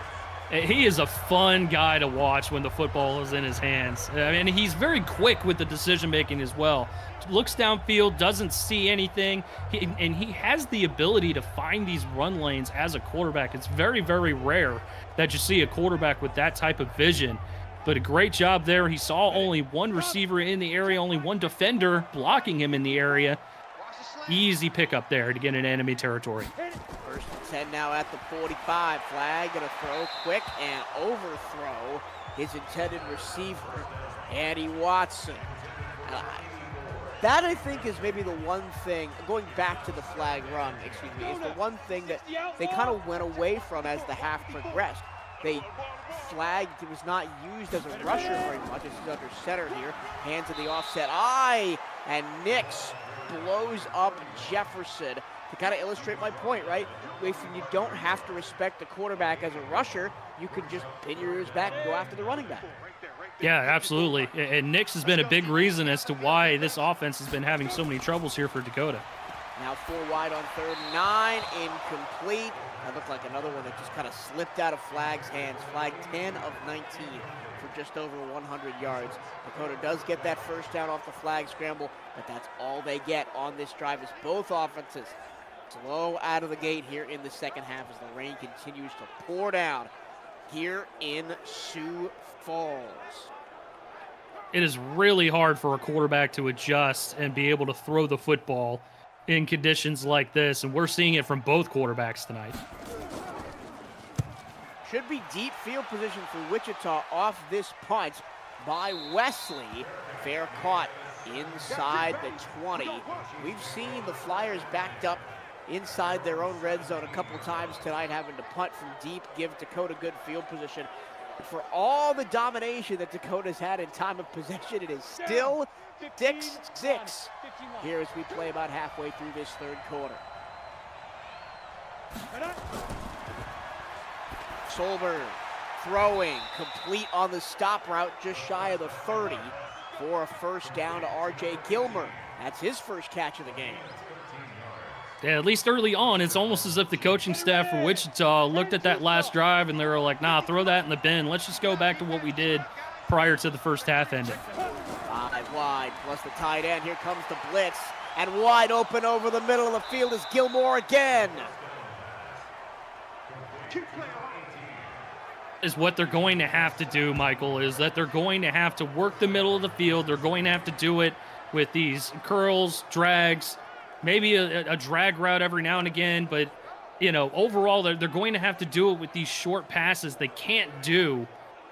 He is a fun guy to watch when the football is in his hands. I mean, he's very quick with the decision-making as well. Looks downfield, doesn't see anything, and he has the ability to find these run lanes as a quarterback. It's very, very rare that you see a quarterback with that type of vision. But a great job there. He saw only one receiver in the area, only one defender blocking him in the area. Easy pickup there to get in enemy territory. 1st and 10 now at the 45. Flag gonna throw quick and overthrow his intended receiver, Andy Watson. That, I think, is maybe the one thing, going back to the Flag run, excuse me, is the one thing that they kind of went away from as the half progressed. Flag was not used as a rusher very much, as he's under center here. Hands in the offset eye, and Nix blows up Jefferson. To kind of illustrate my point, right? If you don't have to respect the quarterback as a rusher, you can just pin your ears back and go after the running back. Yeah, absolutely. And Nix has been a big reason as to why this offense has been having so many troubles here for Dakota. Now 4 wide on 3rd and 9, incomplete. That looked like another one that just kind of slipped out of Flag's hands. Flag 10 of 19 for just over 100 yards. Dakota does get that first down off the flag scramble, but that's all they get on this drive as both offenses slow out of the gate here in the second half as the rain continues to pour down here in Sioux Falls. It is really hard for a quarterback to adjust and be able to throw the football in conditions like this, and we're seeing it from both quarterbacks tonight. Should be deep field position for Wichita off this punt by Wesley. Fair caught inside the 20. We've seen the Flyers backed up inside their own red zone a couple times tonight, having to punt from deep, give Dakota good field position. For all the domination that Dakota's had in time of possession, it is still 6-6 here as we play about halfway through this third quarter. Solberg throwing, complete on the stop route, just shy of the 30 for a first down to R.J. Gilmer. That's his first catch of the game. Yeah, at least early on, it's almost as if the coaching staff for Wichita looked at that last drive and they were like, nah, throw that in the bin. Let's just go back to what we did prior to the first half ending. 5 wide, plus the tight end. Here comes the blitz. And wide open over the middle of the field is Gilmore again. Is what they're going to have to do, Michael, is that they're going to have to work the middle of the field. They're going to have to do it with these curls, drags, maybe a drag route every now and again, but, you know, overall, they're going to have to do it with these short passes. They can't do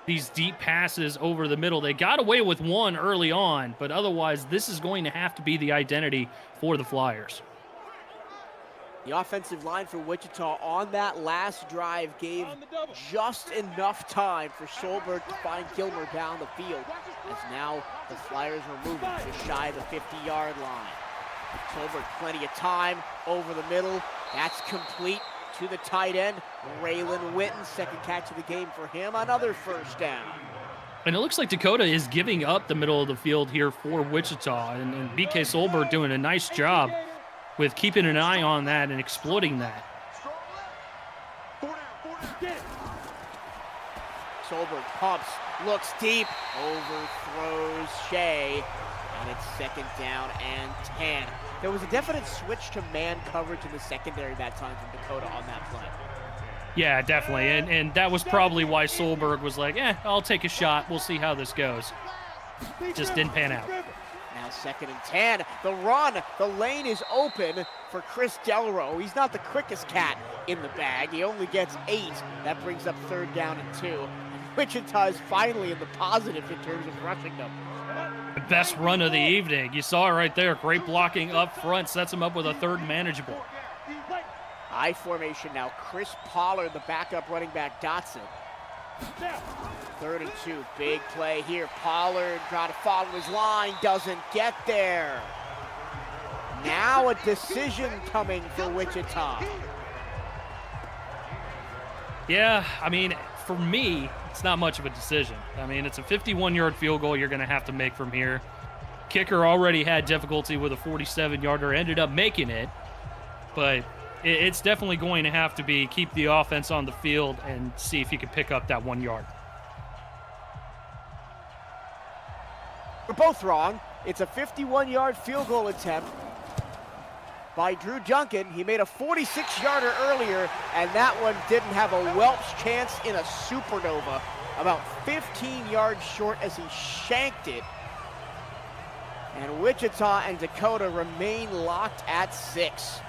these deep passes over the middle. They got away with one early on, but otherwise, this is going to have to be the identity for the Flyers. The offensive line for Wichita on that last drive gave just enough time for Solberg to find Gilmer down the field, as now the Flyers are moving just shy of the 50-yard line. Solberg, plenty of time over the middle. That's complete to the tight end, Raylan Witten. Second catch of the game for him. Another first down. And it looks like Dakota is giving up the middle of the field here for Wichita, and BK Solberg doing a nice job with keeping an eye on that and exploiting that. Solberg pumps, looks deep, overthrows Shea, and it's second down and 10. There was a definite switch to man coverage in the secondary that time from Dakota on that play. Yeah, definitely, and that was probably why Solberg was like, I'll take a shot. We'll see how this goes. Just didn't pan out. Now second and 10. The run, the lane is open for Chris Delro. He's not the quickest cat in the bag. He only gets 8. That brings up third down and 2. Wichita is finally in the positive in terms of rushing numbers. The best run of the evening. You saw it right there. Great blocking up front. Sets him up with a third and manageable. I formation now. Chris Pollard, the backup running back, Dotson. Third and 2. Big play here. Pollard trying to follow his line. Doesn't get there. Now a decision coming for Wichita. Yeah, I mean, for me, it's not much of a decision. I mean, it's a 51-yard field goal you're going to have to make from here. Kicker already had difficulty with a 47-yarder, ended up making it, but it's definitely going to have to be keep the offense on the field and see if you can pick up that 1 yard. We're both wrong. It's a 51-yard field goal attempt by Drew Duncan. He made a 46-yarder earlier, and that one didn't have a Welch chance in a supernova. About 15 yards short as he shanked it. And Wichita and Dakota remain locked at 6.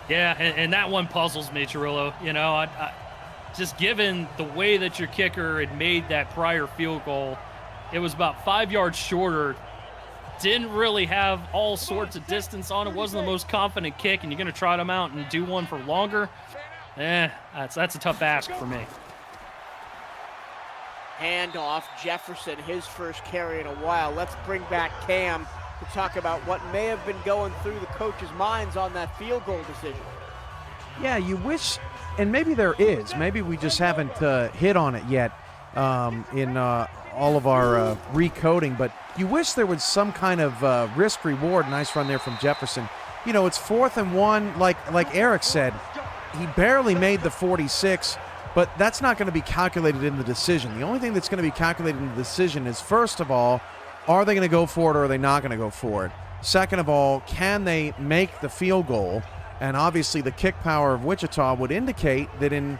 Yeah, and that one puzzles me, Cirillo. You know, I just given the way that your kicker had made that prior field goal, it was about 5 yards shorter. Didn't really have all sorts of distance on it. Wasn't the most confident kick, and you're going to trot him out and do one for longer? That's a tough ask for me. Handoff, Jefferson, his first carry in a while. Let's bring back Cam to talk about what may have been going through the coaches' minds on that field goal decision. Yeah, you wish, and maybe there is, maybe we just haven't hit on it yet. in all of our recoding, but you wish there was some kind of risk reward. Nice run there from Jefferson. You know, it's 4th and 1, like Eric said. He barely made the 46, but that's not going to be calculated in the decision. The only thing that's going to be calculated in the decision is, first of all, are they going to go for it or are they not going to go for it? Second of all, can they make the field goal? And obviously the kick power of Wichita would indicate that in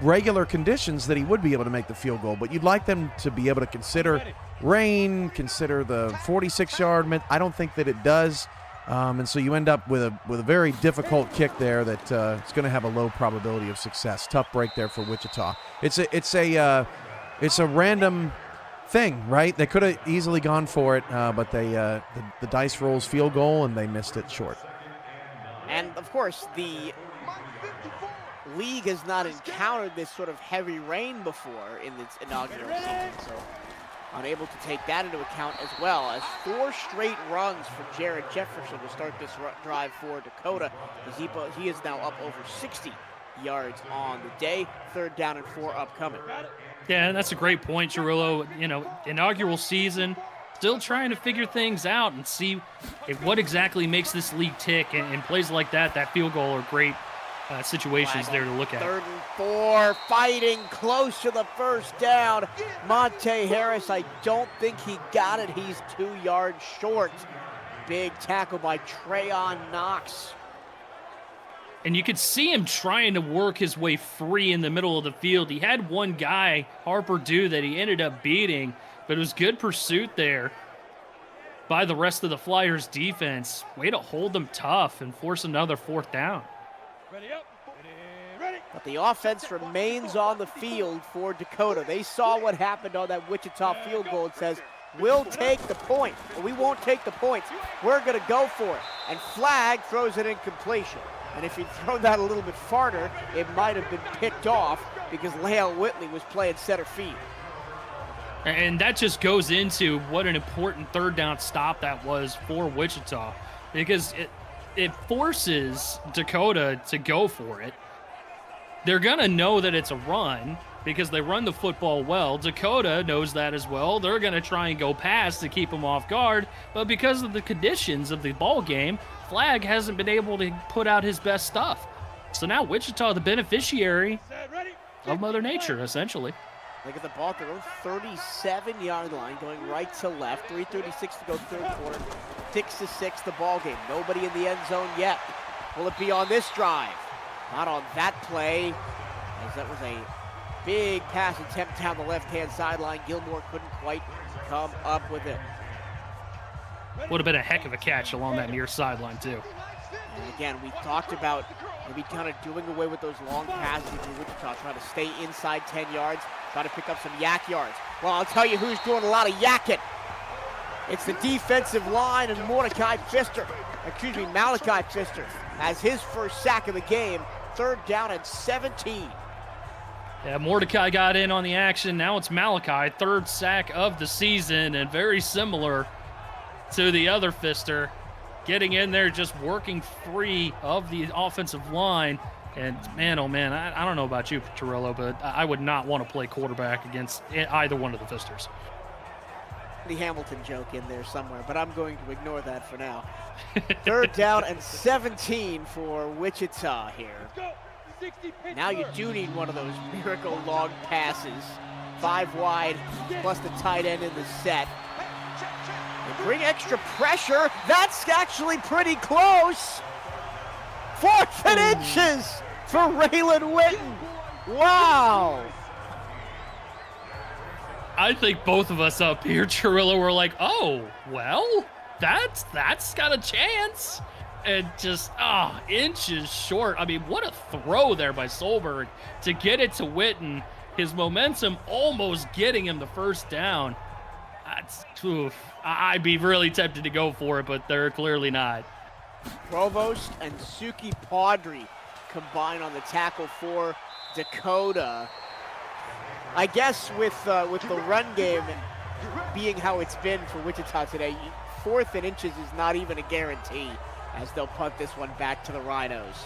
regular conditions that he would be able to make the field goal, but you'd like them to be able to consider rain, consider the 46-yard. I don't think that it does, and so you end up with a very difficult kick there that it's going to have a low probability of success. Tough break there for Wichita. It's a random thing, right? They could have easily gone for it, but they the dice rolls field goal and they missed it short. And of course, the league has not encountered this sort of heavy rain before in its inaugural season, so unable to take that into account, as well as 4 straight runs for Jared Jefferson to start this drive for Dakota. He is now up over 60 yards on the day. 3rd down and 4 upcoming. Yeah, that's a great point, Chirillo. You know, inaugural season, still trying to figure things out and see what exactly makes this league tick, and plays like that field goal are great situations there to look at. 3rd and 4, fighting close to the 1st down. Monte Harris, I don't think he got it. He's 2 yards short. Big tackle by Trayon Knox. And you could see him trying to work his way free in the middle of the field. He had one guy, Harper Dew, that he ended up beating, but it was good pursuit there by the rest of the Flyers defense. Way to hold them tough and force another 4th down. But the offense remains on the field for Dakota. They saw what happened on that Wichita field goal and says, we'll take the point, or we won't take the points. We're going to go for it. And Flag throws it in completion. And if he'd thrown that a little bit farther, it might have been picked off because Lael Whitley was playing center field. And that just goes into what an important 3rd down stop that was for Wichita, because it forces Dakota to go for it. They're going to know that it's a run because they run the football well. Dakota knows that as well. They're going to try and go pass to keep them off guard, but because of the conditions of the ball game, Flag hasn't been able to put out his best stuff. So now Wichita, the beneficiary of Mother Nature, essentially. Look at the ball at their own 37-yard line, going right to left. 3:36 to go, 3rd quarter. 6-6 the ball game. Nobody in the end zone yet. Will it be on this drive? Not on that play, as that was a big pass attempt down the left-hand sideline. Gilmore couldn't quite come up with it. Would have been a heck of a catch along that near sideline, too. And again, we talked about maybe kind of doing away with those long passes in Wichita, trying to stay inside 10 yards, try to pick up some yak yards. Well, I'll tell you who's doing a lot of yakking. It's the defensive line and Malachi Pfister has his first sack of the game. 3rd down and 17. Yeah, Mordecai got in on the action. Now it's Malachi, 3rd sack of the season, and very similar to the other Pfister, getting in there, just working free of the offensive line. And man, oh man, I don't know about you, Chirillo, but I would not want to play quarterback against either one of the Pfisters. The Hamilton joke in there somewhere, but I'm going to ignore that for now. 3rd down and 17 for Wichita here. Now you do need one of those miracle long passes. 5 wide, plus the tight end in the set. They bring extra pressure. That's actually pretty close. 4th and inches for Raylan Witten. Wow. I think both of us up here, Chirillo, were like, oh, well, that's got a chance. And just, inches short. I mean, what a throw there by Solberg to get it to Witten. His momentum almost getting him the 1st down. I'd be really tempted to go for it, but they're clearly not. Provost and Suki Paudry combine on the tackle for Dakota. I guess with the run game being how it's been for Wichita today, 4th and inches is not even a guarantee, as they'll punt this one back to the Rhinos.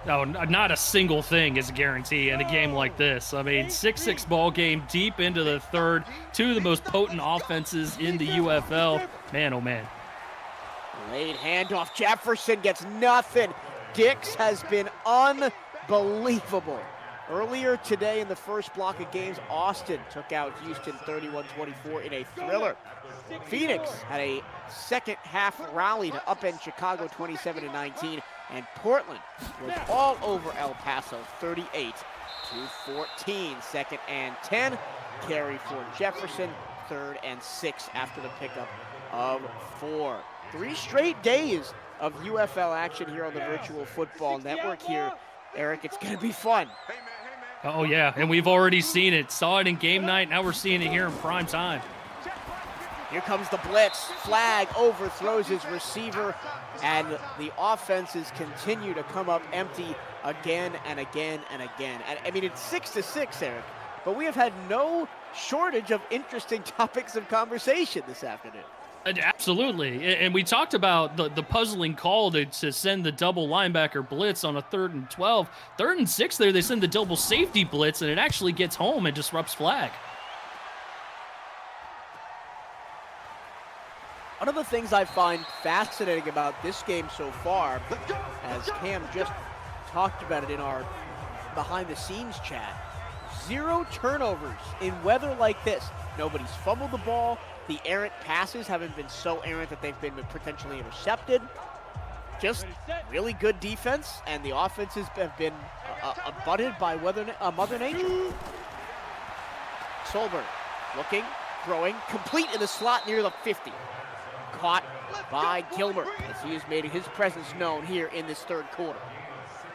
No, not a single thing is a guarantee in a game like this. I mean, 6-6 ball game deep into the third. Two of the most potent offenses in the UFL. Man, oh man. Late handoff. Jefferson gets nothing. Dix has been unbelievable. Earlier today in the first block of games, Austin took out Houston 31-24 in a thriller. Phoenix had a second half rally to upend Chicago 27-19, and Portland was all over El Paso 38-14. Second and 10, carry for Jefferson, 3rd and 6 after the pickup of 4. 3 straight days of UFL action here on the Virtual Football Network here. Eric, it's going to be fun. Oh, yeah, and we've already seen it. Saw it in game night. Now we're seeing it here in prime time. Here comes the blitz. Flag overthrows his receiver, and the offenses continue to come up empty again and again and again. And I mean, it's 6-6, Eric, but we have had no shortage of interesting topics of conversation this afternoon. Absolutely, and we talked about the puzzling call to send the double linebacker blitz on a 3rd and 12. 3rd and 6 there, they send the double safety blitz, and it actually gets home and disrupts flag. One of the things I find fascinating about this game so far, as Cam just talked about it in our behind-the-scenes chat, 0 turnovers in weather like this. Nobody's fumbled the ball. The errant passes haven't been so errant that they've been potentially intercepted. Just really good defense, and the offenses have been abutted by Mother Nature. Solberg looking, throwing, complete in the slot near the 50. Caught by Gilbert as he has made his presence known here in this 3rd quarter.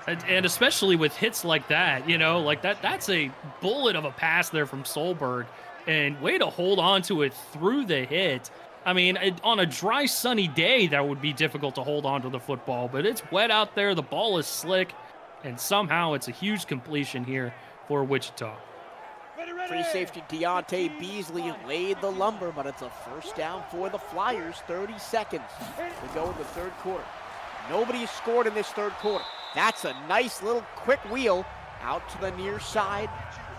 And especially with hits like that, you know, like that's a bullet of a pass there from Solberg. And way to hold on to it through the hit. I mean, on a dry, sunny day, that would be difficult to hold on to the football. But it's wet out there. The ball is slick. And somehow it's a huge completion here for Wichita. Free safety Deontay Beasley laid the lumber, but it's a 1st down for the Flyers. 30 seconds to go in the 3rd quarter. Nobody scored in this 3rd quarter. That's a nice little quick wheel out to the near side.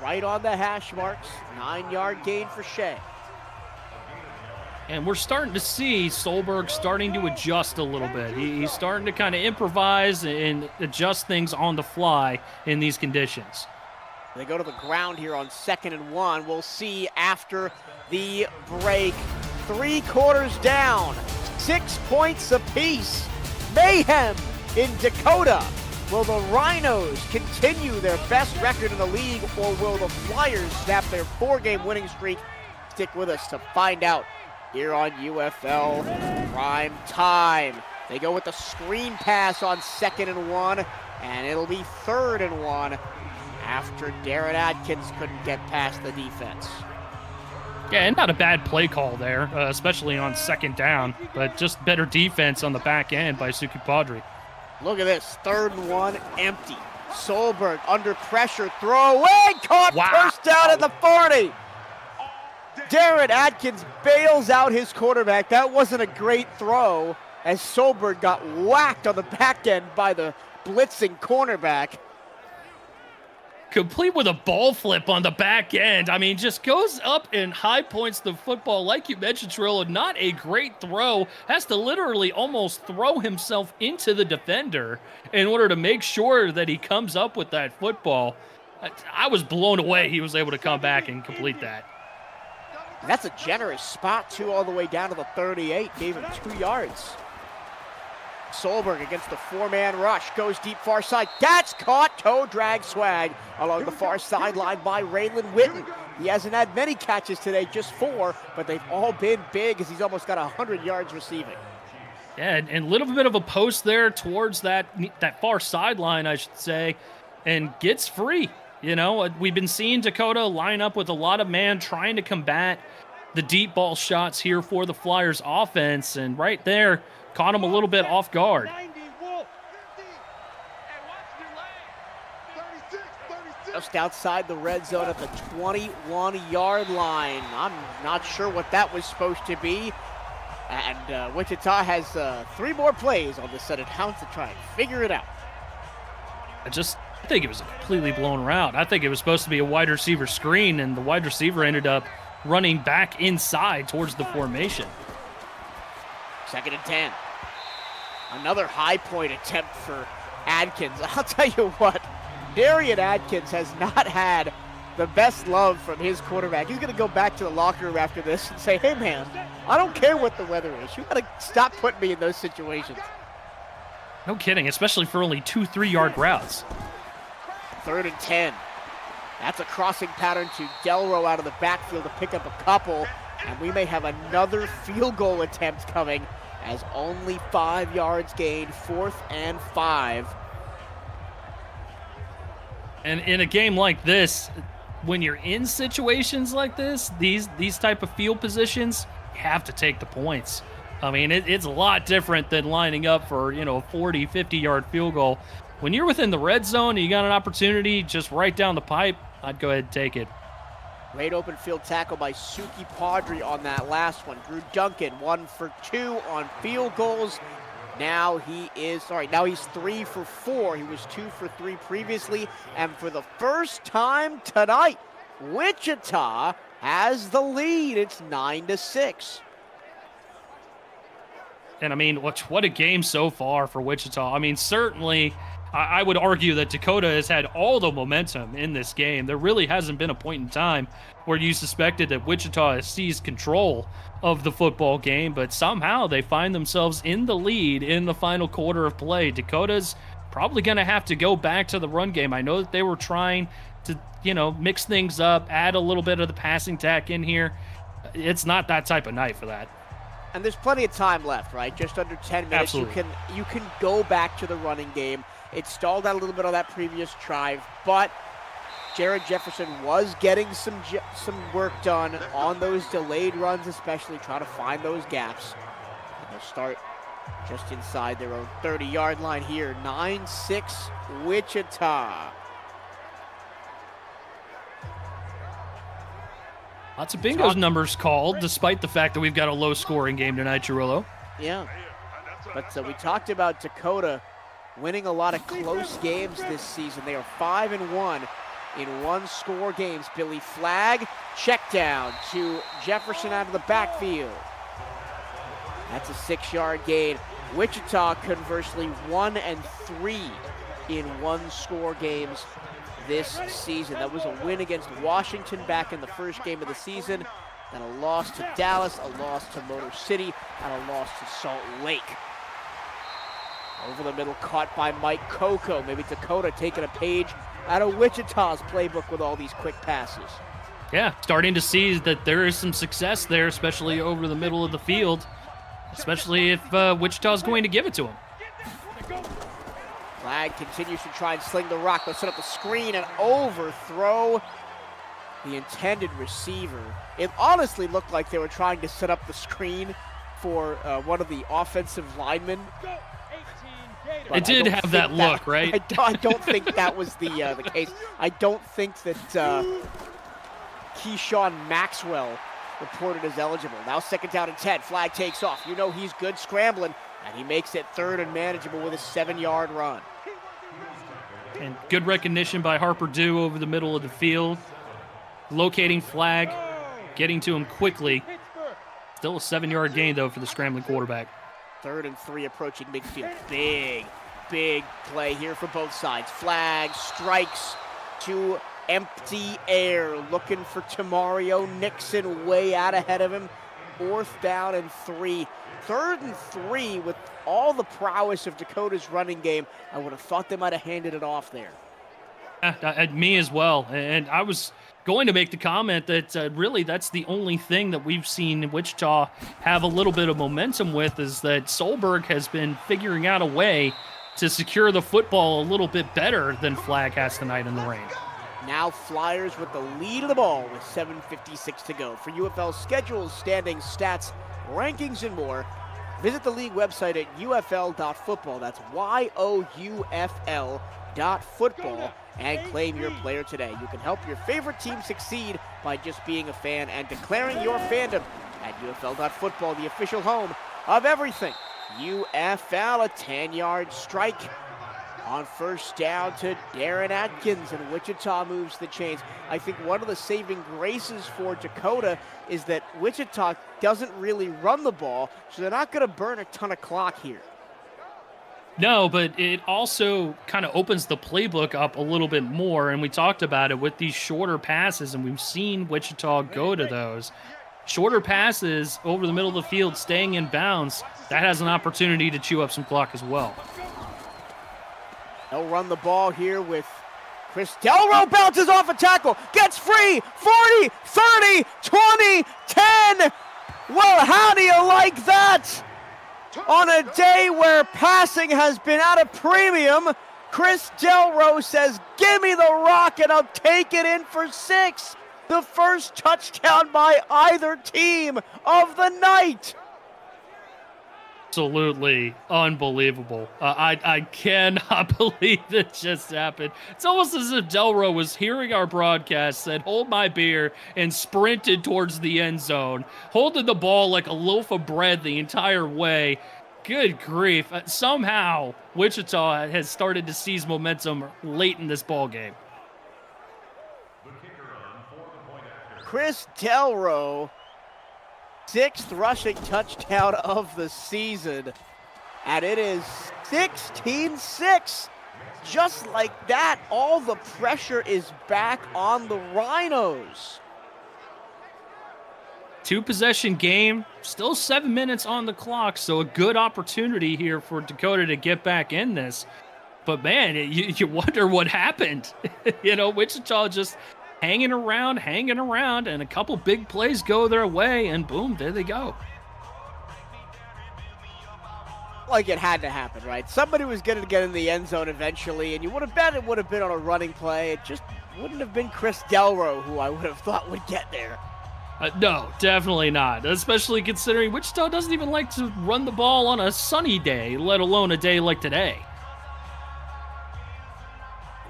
Right on the hash marks, 9-yard gain for Shea. And we're starting to see Solberg starting to adjust a little bit. He's starting to kind of improvise and adjust things on the fly in these conditions. They go to the ground here on 2nd and 1. We'll see after the break. 3 quarters down, 6 points apiece. Mayhem in Dakota. Will the Rhinos continue their best record in the league, or will the Flyers snap their 4-game winning streak? Stick with us to find out here on UFL Prime Time. They go with the screen pass on 2nd and 1, and it'll be 3rd and 1 after Darren Adkins couldn't get past the defense. Yeah, and not a bad play call there, especially on 2nd down, but just better defense on the back end by Suki Padre. Look at this, 3rd and 1, empty. Solberg under pressure, throw away, caught, first down at the 40. Darren Adkins bails out his quarterback. That wasn't a great throw, as Solberg got whacked on the back end by the blitzing cornerback. Complete with a ball flip on the back end. I mean, just goes up and high points the football. Like you mentioned, Trillo, not a great throw. Has to literally almost throw himself into the defender in order to make sure that he comes up with that football. I was blown away he was able to come back and complete that. That's a generous spot, too, all the way down to the 38. Gave him 2 yards. Solberg against the 4-man rush, goes deep far side. That's caught, toe drag swag along the far sideline by Raylan Witten. He hasn't had many catches today, just 4, but they've all been big as he's almost got 100 yards receiving. Yeah, and a little bit of a post there towards that far sideline, I should say, and gets free. You know, we've been seeing Dakota line up with a lot of man trying to combat the deep ball shots here for the Flyers offense, and right there, caught him a little bit off guard. Just outside the red zone at the 21-yard line. I'm not sure what that was supposed to be. And Wichita has 3 more plays on the set of downs to try and figure it out. I think it was a completely blown route. I think it was supposed to be a wide receiver screen, and the wide receiver ended up running back inside towards the formation. 2nd and 10. Another high point attempt for Adkins. I'll tell you what, Darian Adkins has not had the best love from his quarterback. He's going to go back to the locker room after this and say, hey, man, I don't care what the weather is. You got to stop putting me in those situations. No kidding, especially for only 2 3-yard routes. 3rd and 10. That's a crossing pattern to Delro out of the backfield to pick up a couple, and we may have another field goal attempt coming as only 5 yards gained, 4th and 5. And in a game like this, when you're in situations like this, these type of field positions, you have to take the points. I mean, it's a lot different than lining up for, a 40, 50-yard field goal. When you're within the red zone and you got an opportunity just right down the pipe, I'd go ahead and take it. Great open field tackle by Suki Padre on that last one. Drew Duncan, 1 for 2 on field goals. Now he's 3 for 4. He was 2 for 3 previously. And for the first time tonight, Wichita has the lead. It's 9-6. And I mean, what a game so far for Wichita. I mean, certainly I would argue that Dakota has had all the momentum in this game. There really hasn't been a point in time where you suspected that Wichita has seized control of the football game, but somehow they find themselves in the lead in the final quarter of play. Dakota's probably going to have to go back to the run game. I know that they were trying to, mix things up, add a little bit of the passing tack in here. It's not that type of night for that. And there's plenty of time left, right? Just under 10 minutes. Absolutely. You can go back to the running game. It stalled out a little bit on that previous drive, but Jared Jefferson was getting some work done on those delayed runs, especially trying to find those gaps. And they'll start just inside their own 30-yard line here. 9-6 Wichita. Lots of bingos numbers called, despite the fact that we've got a low-scoring game tonight, Cirillo. Yeah, but we talked about Dakota winning a lot of close games this season. They are 5-1 in one-score games. Billy Flagg, check down to Jefferson out of the backfield. That's a 6-yard gain. Wichita, conversely, 1-3 in one-score games this season. That was a win against Washington back in the first game of the season, then a loss to Dallas, a loss to Motor City, and a loss to Salt Lake. Over the middle, caught by Mike Coco. Maybe Dakota taking a page out of Wichita's playbook with all these quick passes. Yeah, starting to see that there is some success there, especially over the middle of the field, especially if Wichita's going to give it to him. Flagg continues to try and sling the rock. They'll set up the screen and overthrow the intended receiver. It honestly looked like they were trying to set up the screen for one of the offensive linemen. But it did have that look, right? I don't think that was the case. I don't think that Keyshawn Maxwell reported as eligible. Now 2nd down and 10. Flagg takes off. He's good scrambling, and he makes it 3rd and manageable with a 7-yard run. And good recognition by Harper Dew over the middle of the field, locating Flagg, getting to him quickly. Still a 7-yard gain, though, for the scrambling quarterback. 3rd and 3 approaching midfield. Big play here for both sides. Flagg strikes to empty air, looking for Tamario Nixon way out ahead of him. 4th down and 3. 3rd and 3 with all the prowess of Dakota's running game. I would have thought they might have handed it off there. Me as well. And I was going to make the comment that really that's the only thing that we've seen Wichita have a little bit of momentum with, is that Solberg has been figuring out a way to secure the football a little bit better than Flagg has tonight in the rain. Now Flyers with the lead of the ball with 7:56 to go. For UFL schedules, standings, stats, rankings, and more, visit the league website at ufl.football. That's YOUFL.football, and claim your player today. You can help your favorite team succeed by just being a fan and declaring your fandom at UFL.football, the official home of everything UFL. A 10-yard strike On first down to Darren Atkins, and Wichita moves the chains. I think one of the saving graces for Dakota is that Wichita doesn't really run the ball, so they're not going to burn a ton of clock here. No, but it also kind of opens the playbook up a little bit more, and we talked about it with these shorter passes, and we've seen Wichita go to those. Shorter passes over the middle of the field, staying in bounds, that has an opportunity to chew up some clock as well. They'll run the ball here with Chris Delro, bounces off a tackle, gets free, 40, 30, 20, 10. Well, how do you like that? On a day where passing has been at a premium, Chris Delro says, give me the rock and I'll take it in for 6. The first touchdown by either team of the night. Absolutely unbelievable. I cannot believe this just happened. It's almost as if Delro was hearing our broadcast, said, hold my beer, and sprinted towards the end zone, holding the ball like a loaf of bread the entire way. Good grief. Somehow, Wichita has started to seize momentum late in this ball game. Chris Delro, 6th rushing touchdown of the season, and it is 16-6. Just like that, all the pressure is back on the Rhinos. 2-possession game, still 7 minutes on the clock, so a good opportunity here for Dakota to get back in this. But man, you wonder what happened. Wichita just hanging around, and a couple big plays go their way, and boom, there they go. Like it had to happen, right? Somebody was going to get in the end zone eventually, and you would have bet it would have been on a running play. It just wouldn't have been Chris Delro, who I would have thought would get there. No, definitely not, especially considering Wichita doesn't even like to run the ball on a sunny day, let alone a day like today.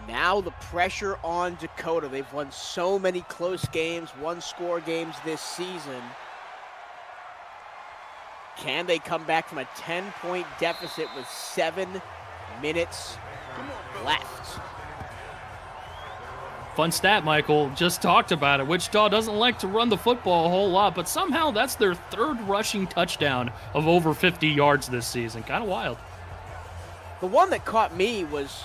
Now the pressure on Dakota. They've won so many close games, one-score games this season. Can they come back from a 10-point deficit with 7 minutes left? Fun stat, Michael. Just talked about it. Wichita doesn't like to run the football a whole lot, but somehow that's their 3rd rushing touchdown of over 50 yards this season. Kind of wild. The one that caught me was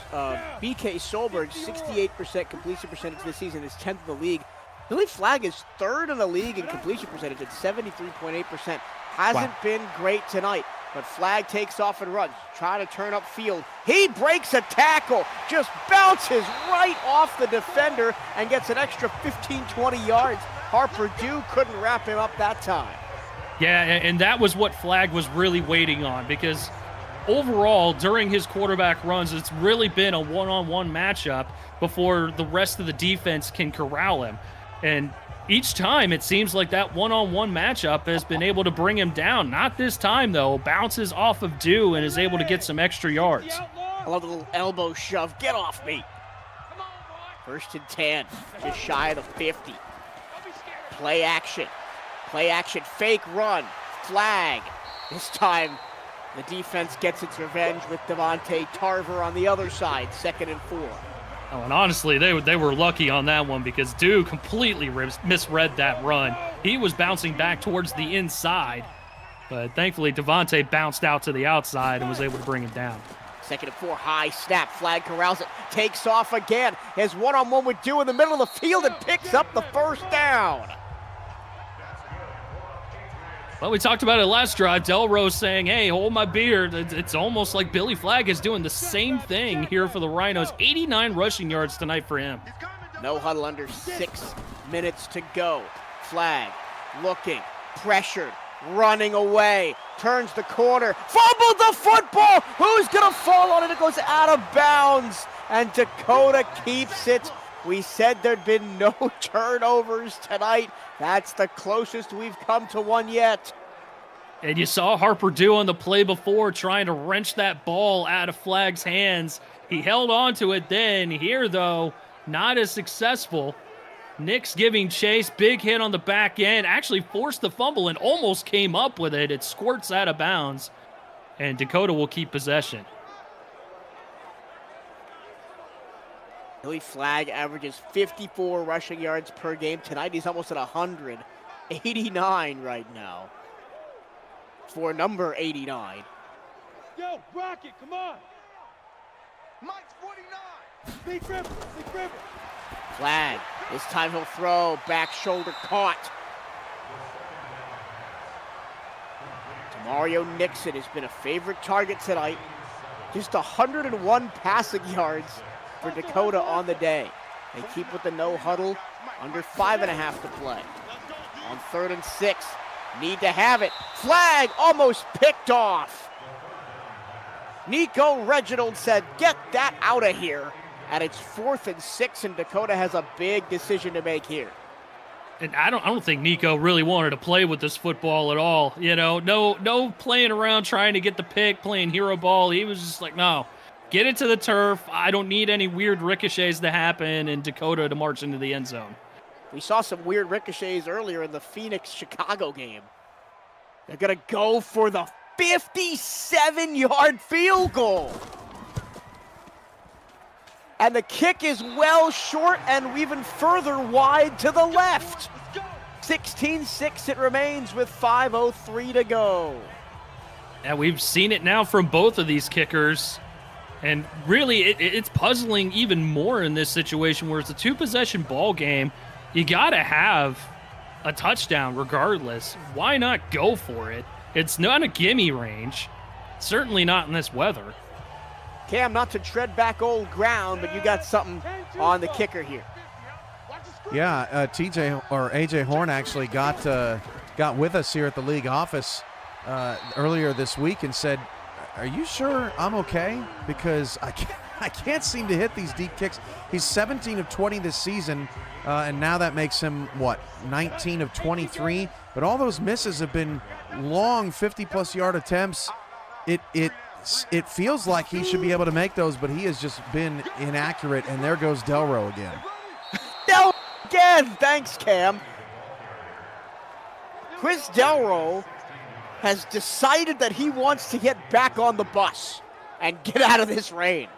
B.K. Solberg's 68% completion percentage this season, is 10th in the league. Billy Flagg is 3rd in the league in completion percentage at 73.8%. Hasn't been great tonight, but Flagg takes off and runs, trying to turn upfield. He breaks a tackle, just bounces right off the defender and gets an extra 15, 20 yards. Harper Dew couldn't wrap him up that time. Yeah, and that was what Flagg was really waiting on, because overall, during his quarterback runs, it's really been a one-on-one matchup before the rest of the defense can corral him. And each time, it seems like that one-on-one matchup has been able to bring him down. Not this time, though. Bounces off of Dew and is able to get some extra yards. I love the little elbow shove. Get off me. 1st and 10, just shy of the 50. Play action. Play action, fake run. Flag. This time, the defense gets its revenge with Devontae Tarver on the other side, 2nd and 4. Oh, and honestly, they were lucky on that one, because Dew completely misread that run. He was bouncing back towards the inside, but thankfully Devontae bounced out to the outside and was able to bring him down. 2nd and 4, high snap, Flag corrals it, takes off again. His one-on-one with Dew in the middle of the field and picks up the 1st down. Well, we talked about it last drive. Delro saying, hey, hold my beer. It's almost like Billy Flagg is doing the same thing here for the Rhinos. 89 rushing yards tonight for him. No huddle, under 6 minutes to go. Flag looking, pressured, running away, turns the corner, fumbled the football. Who's going to fall on it? It goes out of bounds, and Dakota keeps it. We said there'd been no turnovers tonight. That's the closest we've come to one yet. And you saw Harper Dew on the play before, trying to wrench that ball out of Flagg's hands. He held on to it then. Here, though, not as successful. Nix giving chase, big hit on the back end, actually forced the fumble and almost came up with it. It squirts out of bounds, and Dakota will keep possession. Billy Flagg averages 54 rushing yards per game. Tonight he's almost at 100. 89 right now for number 89. Yo, Rocket, come on. Mike's 49. Big River, Big River. Flagg, this time he'll throw, back shoulder caught. Mario Nixon has been a favorite target tonight. Just 101 passing yards for Dakota on the day. They keep with the no huddle, under 5.5 to play. On 3rd and 6, need to have it. Flagg almost picked off. Nico Reginald said, get that out of here. And it's 4th and 6, and Dakota has a big decision to make here. And I don't think Nico really wanted to play with this football at all. You know, no playing around trying to get the pick, playing hero ball. He was just like, no, get it to the turf. I don't need any weird ricochets to happen and Dakota to march into the end zone. We saw some weird ricochets earlier in the Phoenix-Chicago game. They're going to go for the 57-yard field goal. And the kick is well short and even further wide to the left. 16-6 it remains with 5:03 to go. And we've seen it now from both of these kickers. And really, it's puzzling even more in this situation where it's a two-possession ball game. You got to have a touchdown regardless. Why not go for it? It's not a gimme range. Certainly not in this weather. Cam, not to tread back old ground, but you got something on the kicker here. Yeah, TJ or AJ Horn actually got with us here at the league office earlier this week and said, "Are you sure I'm okay? Because I can't seem to hit these deep kicks." He's 17 of 20 this season, and now that makes him 19 of 23. But all those misses have been long 50-plus yard attempts. It feels like he should be able to make those, but he has just been inaccurate, and there goes Delro again. Delro again! Thanks, Cam. Chris Delro has decided that he wants to get back on the bus and get out of this rain.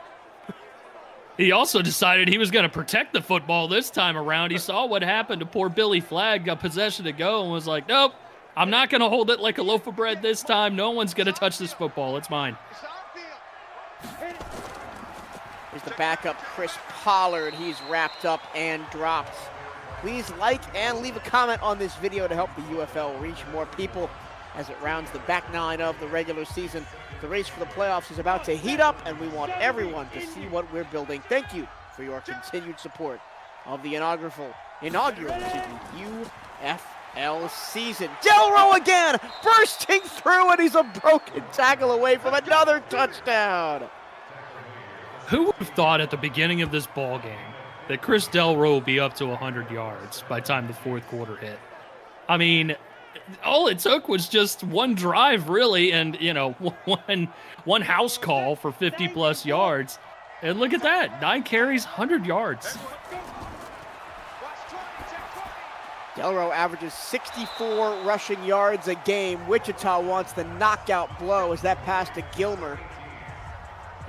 He also decided he was going to protect the football this time around. He saw what happened to poor Billy Flagg, got possession to go, and was like, nope. I'm not going to hold it like a loaf of bread this time. No one's going to touch this football. It's mine. Here's the backup, Chris Pollard. He's wrapped up and dropped. Please like and leave a comment on this video to help the UFL reach more people as it rounds the back nine of the regular season. The race for the playoffs is about to heat up, and we want everyone to see what we're building. Thank you for your continued support of the inaugural UFL season. Delro again, bursting through, and he's a broken tackle away from another touchdown. Who would have thought at the beginning of this ball game that Chris Delro would be up to 100 yards by the time the fourth quarter hit? I mean, all it took was just one drive, really, and, you know, one house call for 50-plus yards. And look at that, 9 carries, 100 yards. Delro averages 64 rushing yards a game. Wichita wants the knockout blow as that pass to Gilmer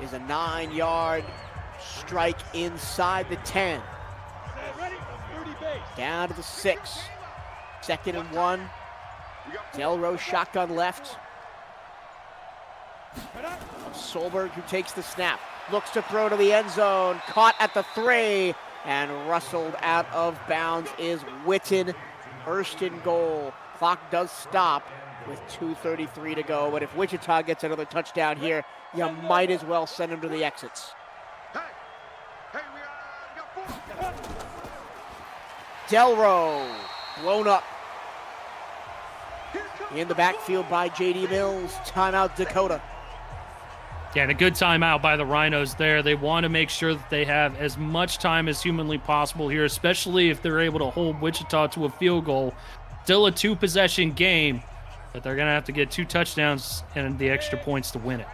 is a 9-yard strike inside the 10. Down to the 6. 2nd and 1. Delro shotgun left. Solberg, who takes the snap, looks to throw to the end zone, caught at the 3, and rustled out of bounds is Witten. First and goal. Clock does stop with 2:33 to go, but if Wichita gets another touchdown here, you might as well send him to the exits. Delro blown up in the backfield by J.D. Mills. Timeout, Dakota. Yeah, and a good timeout by the Rhinos there. They want to make sure that they have as much time as humanly possible here, especially if they're able to hold Wichita to a field goal. Still a 2-possession game, but they're going to have to get 2 touchdowns and the extra points to win it.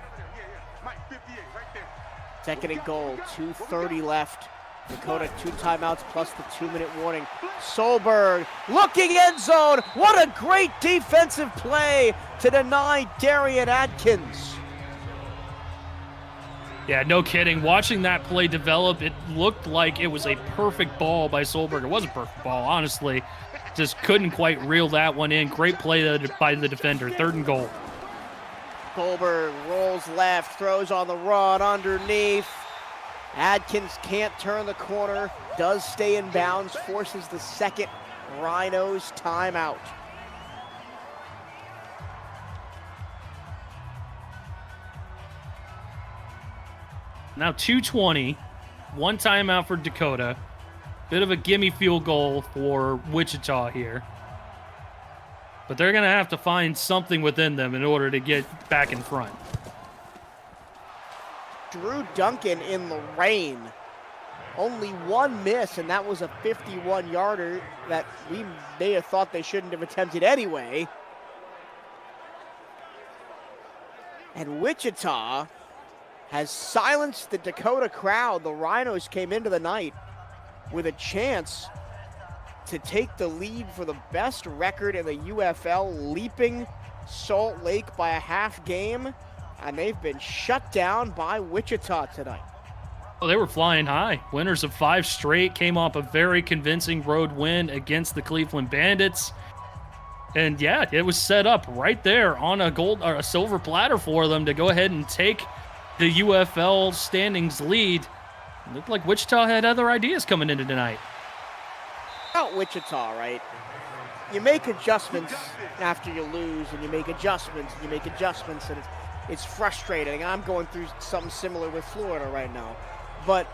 2nd and goal, 2:30 left. Dakota 2 timeouts plus the 2-minute warning. Solberg looking end zone. What a great defensive play to deny Darian Adkins. Yeah, no kidding. Watching that play develop, it looked like it was a perfect ball by Solberg. It was a perfect ball, honestly. Just couldn't quite reel that one in. Great play by the defender. 3rd and goal. Goldberg rolls left, throws on the run underneath. Adkins can't turn the corner, does stay in bounds, forces the second Rhinos timeout. Now 2:20, 1 timeout for Dakota. Bit of a gimme field goal for Wichita here. But they're going to have to find something within them in order to get back in front. Drew Duncan in the rain. Only 1 miss, and that was a 51-yarder that we may have thought they shouldn't have attempted anyway. And Wichita has silenced the Dakota crowd. The Rhinos came into the night with a chance to take the lead for the best record in the UFL, leaping Salt Lake by a half game, and they've been shut down by Wichita tonight. Well, they were flying high. Winners of 5 straight, came off a very convincing road win against the Cleveland Bandits. And yeah, it was set up right there on a silver platter for them to go ahead and take the UFL standings lead. It looked like Wichita had other ideas coming into tonight. About Wichita, right? You make adjustments after you lose, and you make adjustments, and you make adjustments, and it's frustrating. I'm going through something similar with Florida right now. But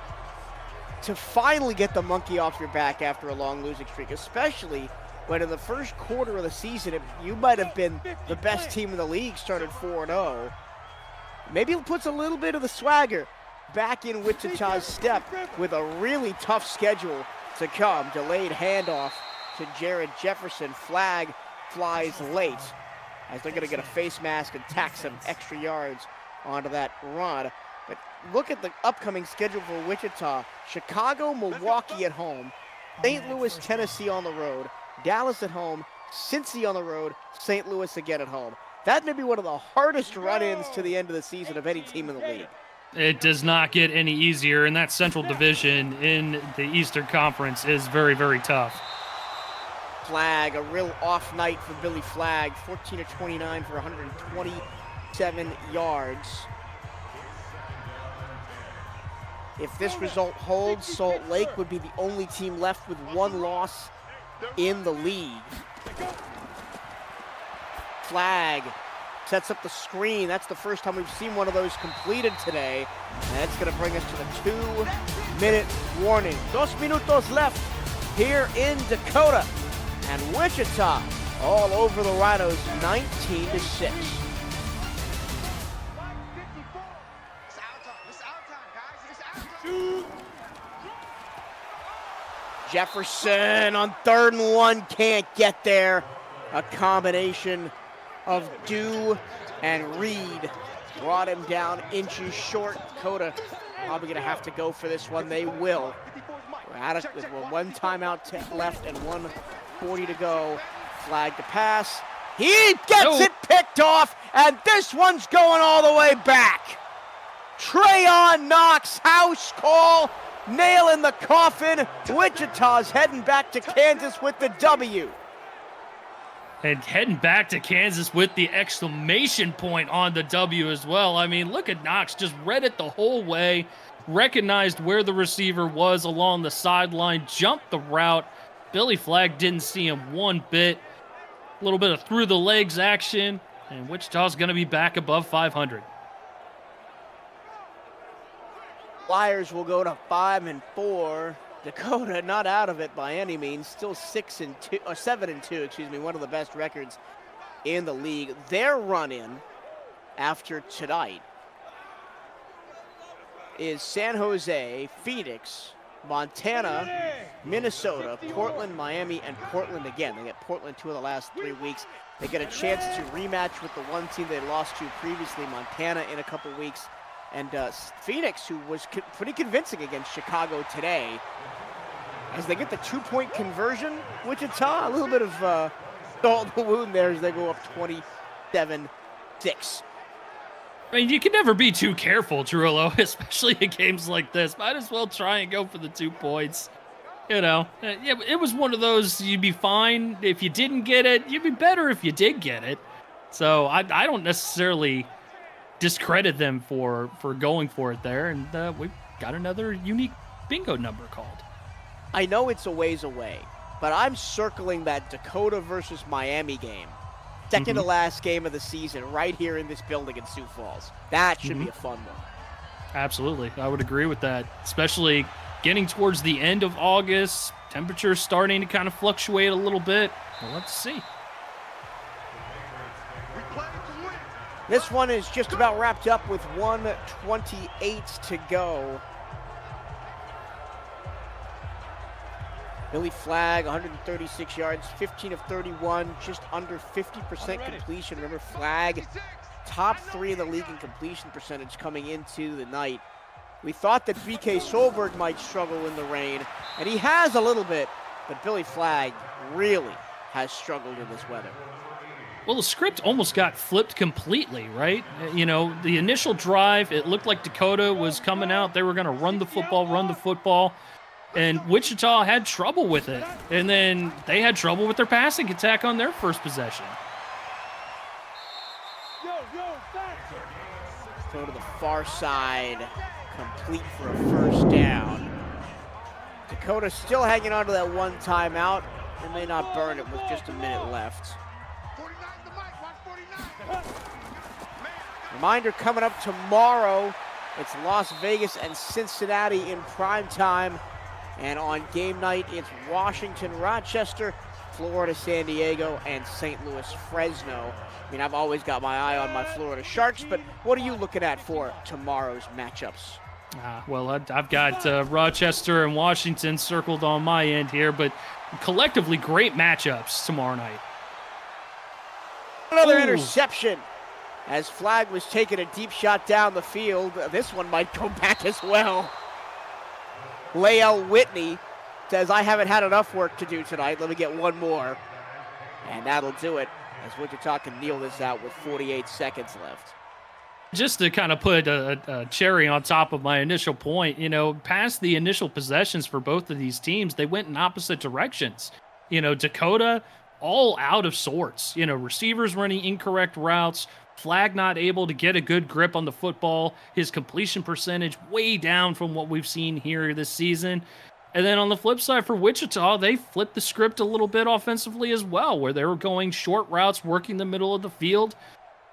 to finally get the monkey off your back after a long losing streak, especially when in the first quarter of the season, you might have been the best team in the league, started 4-0. Maybe it puts a little bit of the swagger back in Wichita's step with a really tough schedule to come. Delayed handoff to Jared Jefferson. Flag flies late as they're going to get a face mask and tack some extra yards onto that run. But look at the upcoming schedule for Wichita. Chicago, Milwaukee at home, St. Louis, Tennessee on the road, Dallas at home, Cincy on the road, St. Louis again at home. That may be one of the hardest run-ins to the end of the season of any team in the league. It does not get any easier, and that Central Division in the Eastern Conference is very, very tough. Flag, a real off night for Billy Flagg, 14 of 29 for 127 yards. If this result holds, Salt Lake would be the only team left with 1 loss in the league. Flag sets up the screen. That's the first time we've seen one of those completed today. And that's going to bring us to the 2-minute warning. 2 minutos left here in Dakota. And Wichita all over the Rhinos, 19-6. Jefferson on 3rd and 1, can't get there. A combination of Dew and Reed brought him down inches short. Dakota probably going to have to go for this one. They will. We're at it with 1 timeout left and 1:40 to go. Flag to pass. He gets it picked off, and this one's going all the way back. Trayon Knox, house call, nail in the coffin. Wichita's heading back to Kansas with the W. And heading back to Kansas with the exclamation point on the W as well. I mean, look at Knox, just read it the whole way, recognized where the receiver was along the sideline, jumped the route. Billy Flagg didn't see him one bit. A little bit of through the legs action, and Wichita's going to be back above 500. Flyers will go to 5-4. Dakota not out of it by any means, still 7-2, excuse me, one of the best records in the league. Their run-in after tonight is San Jose, Phoenix, Montana, Minnesota, Portland, Miami, and Portland again. They get Portland 2 of the last 3 weeks. They get a chance to rematch with the one team they lost to previously, Montana, in a couple weeks. And Phoenix, who was pretty convincing against Chicago today, as they get the 2-point conversion. Wichita, a little bit of salt in the wound there as they go up 27-6. I mean, you can never be too careful, Trullo, especially in games like this. Might as well try and go for the 2 points. You know, yeah, it was one of those, you'd be fine if you didn't get it. You'd be better if you did get it. So I don't necessarily discredit them for going for it there. And we've got another unique bingo number called. I know it's a ways away, but I'm circling that Dakota versus Miami game. Second to last game of the season right here in this building in Sioux Falls. That should be a fun one. Absolutely. I would agree with that, especially getting towards the end of August. Temperatures starting to kind of fluctuate a little bit. Well, let's see. This one is just about wrapped up with 1:28 to go. Billy Flagg, 136 yards, 15 of 31, just under 50% completion. Remember, Flagg, top 3 in the league in completion percentage coming into the night. We thought that BK Solberg might struggle in the rain, and he has a little bit, but Billy Flagg really has struggled in this weather. Well, the script almost got flipped completely, right? You know, the initial drive, it looked like Dakota was coming out. They were going to run the football. And Wichita had trouble with it. And then they had trouble with their passing attack on their first possession. Throw to the far side, complete for a first down. Dakota still hanging on to that 1 timeout. They may not burn it with just a minute left. Reminder coming up tomorrow, it's Las Vegas and Cincinnati in prime time. And on game night, it's Washington, Rochester, Florida, San Diego, and St. Louis, Fresno. I mean, I've always got my eye on my Florida Sharks, but what are you looking at for tomorrow's matchups? Well, I've got Rochester and Washington circled on my end here, but collectively great matchups tomorrow night. Another interception as Flagg was taking a deep shot down the field. This one might go back as well. Lael Whitney says, I haven't had enough work to do tonight. Let me get one more. And that'll do it as Wichita can kneel this out with 48 seconds left. Just to kind of put a cherry on top of my initial point, you know, past the initial possessions for both of these teams, they went in opposite directions. You know, Dakota, all out of sorts. You know, receivers running incorrect routes, Flagg not able to get a good grip on the football, his completion percentage way down from what we've seen here this season. And then on the flip side for Wichita, they flipped the script a little bit offensively as well, where they were going short routes, working the middle of the field.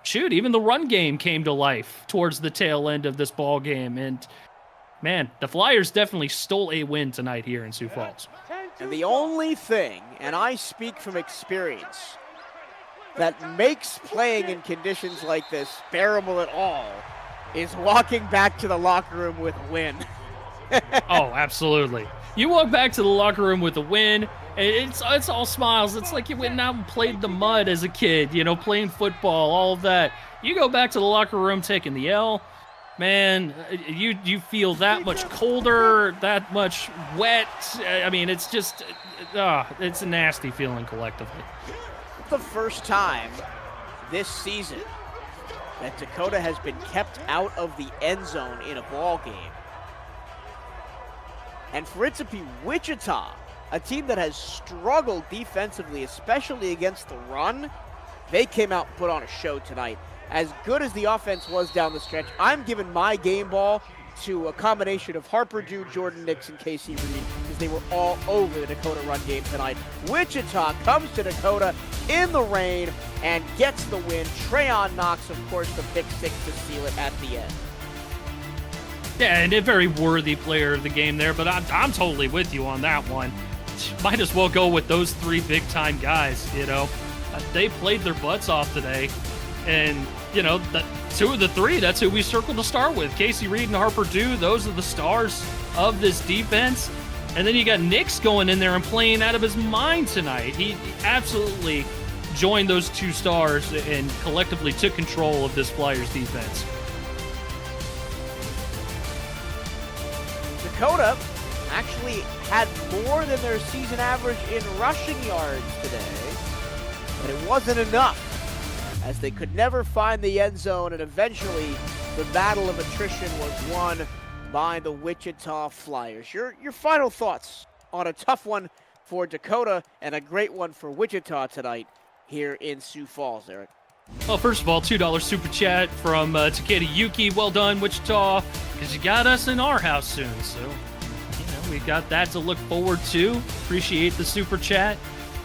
Shoot, even the run game came to life towards the tail end of this ball game. And man, the Flyers definitely stole a win tonight here in Sioux Falls. And the only thing, and I speak from experience, that makes playing in conditions like this bearable at all is walking back to the locker room with a win. Oh, absolutely. You walk back to the locker room with a win, and it's all smiles. It's like you went out and played the mud as a kid, you know, playing football, all of that. You go back to the locker room taking the L, man, you feel that much colder, that much wet. I mean, it's just, it's a nasty feeling collectively. The first time this season that Dakota has been kept out of the end zone in a ball game. And for it to be Wichita, a team that has struggled defensively, especially against the run, they came out and put on a show tonight. As good as the offense was down the stretch, I'm giving my game ball to a combination of Harper Dew, Jordan Nixon, Casey Reed, because they were all over the Dakota run game tonight. Wichita comes to Dakota in the rain and gets the win. Treyon Knox, of course, the pick six to seal it at the end. Yeah, and a very worthy player of the game there, but I'm totally with you on that one. Might as well go with those 3 big-time guys, you know. They played their butts off today, and, you know, 2 of the 3, that's who we circled to start with. Casey Reed and Harper Dew, those are the stars of this defense. And then you got Nix going in there and playing out of his mind tonight. He absolutely joined those 2 stars and collectively took control of this Flyers defense. Dakota actually had more than their season average in rushing yards today, but it wasn't enough. as they could never find the end zone, and eventually the battle of attrition was won by the Wichita Flyers. Your final thoughts on a tough one for Dakota and a great one for Wichita tonight here in Sioux Falls, Eric? Well, first of all, $2 super chat from Takeda Yuki. Well done, Wichita, because you got us in our house soon. So, we got that to look forward to. Appreciate the super chat.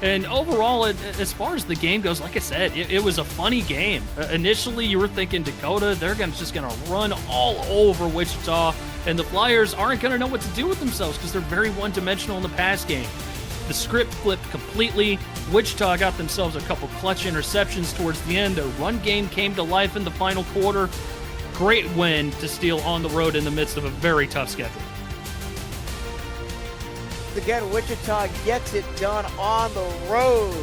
And overall, as far as the game goes, like I said, it was a funny game. Initially, you were thinking Dakota, they're just going to run all over Wichita, and the Flyers aren't going to know what to do with themselves because they're very one-dimensional in the pass game. The script flipped completely. Wichita got themselves a couple clutch interceptions towards the end. Their run game came to life in the final quarter. Great win to steal on the road in the midst of a very tough schedule. Again, Wichita gets it done on the road.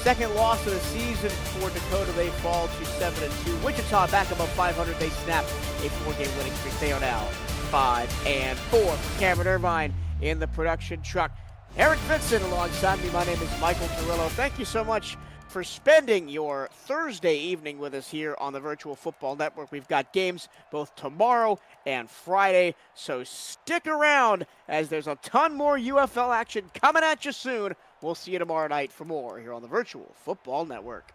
Second loss of the season for Dakota. They fall to 7-2. Wichita back above 500. They snap a 4-game winning streak. They are now 5-4. Cameron Irvine in the production truck. Eric Vincent alongside me. My name is Michael Carrillo. Thank you so much for spending your Thursday evening with us here on the Virtual Football Network. We've got games both tomorrow and Friday, so stick around as there's a ton more UFL action coming at you soon. We'll see you tomorrow night for more here on the Virtual Football Network.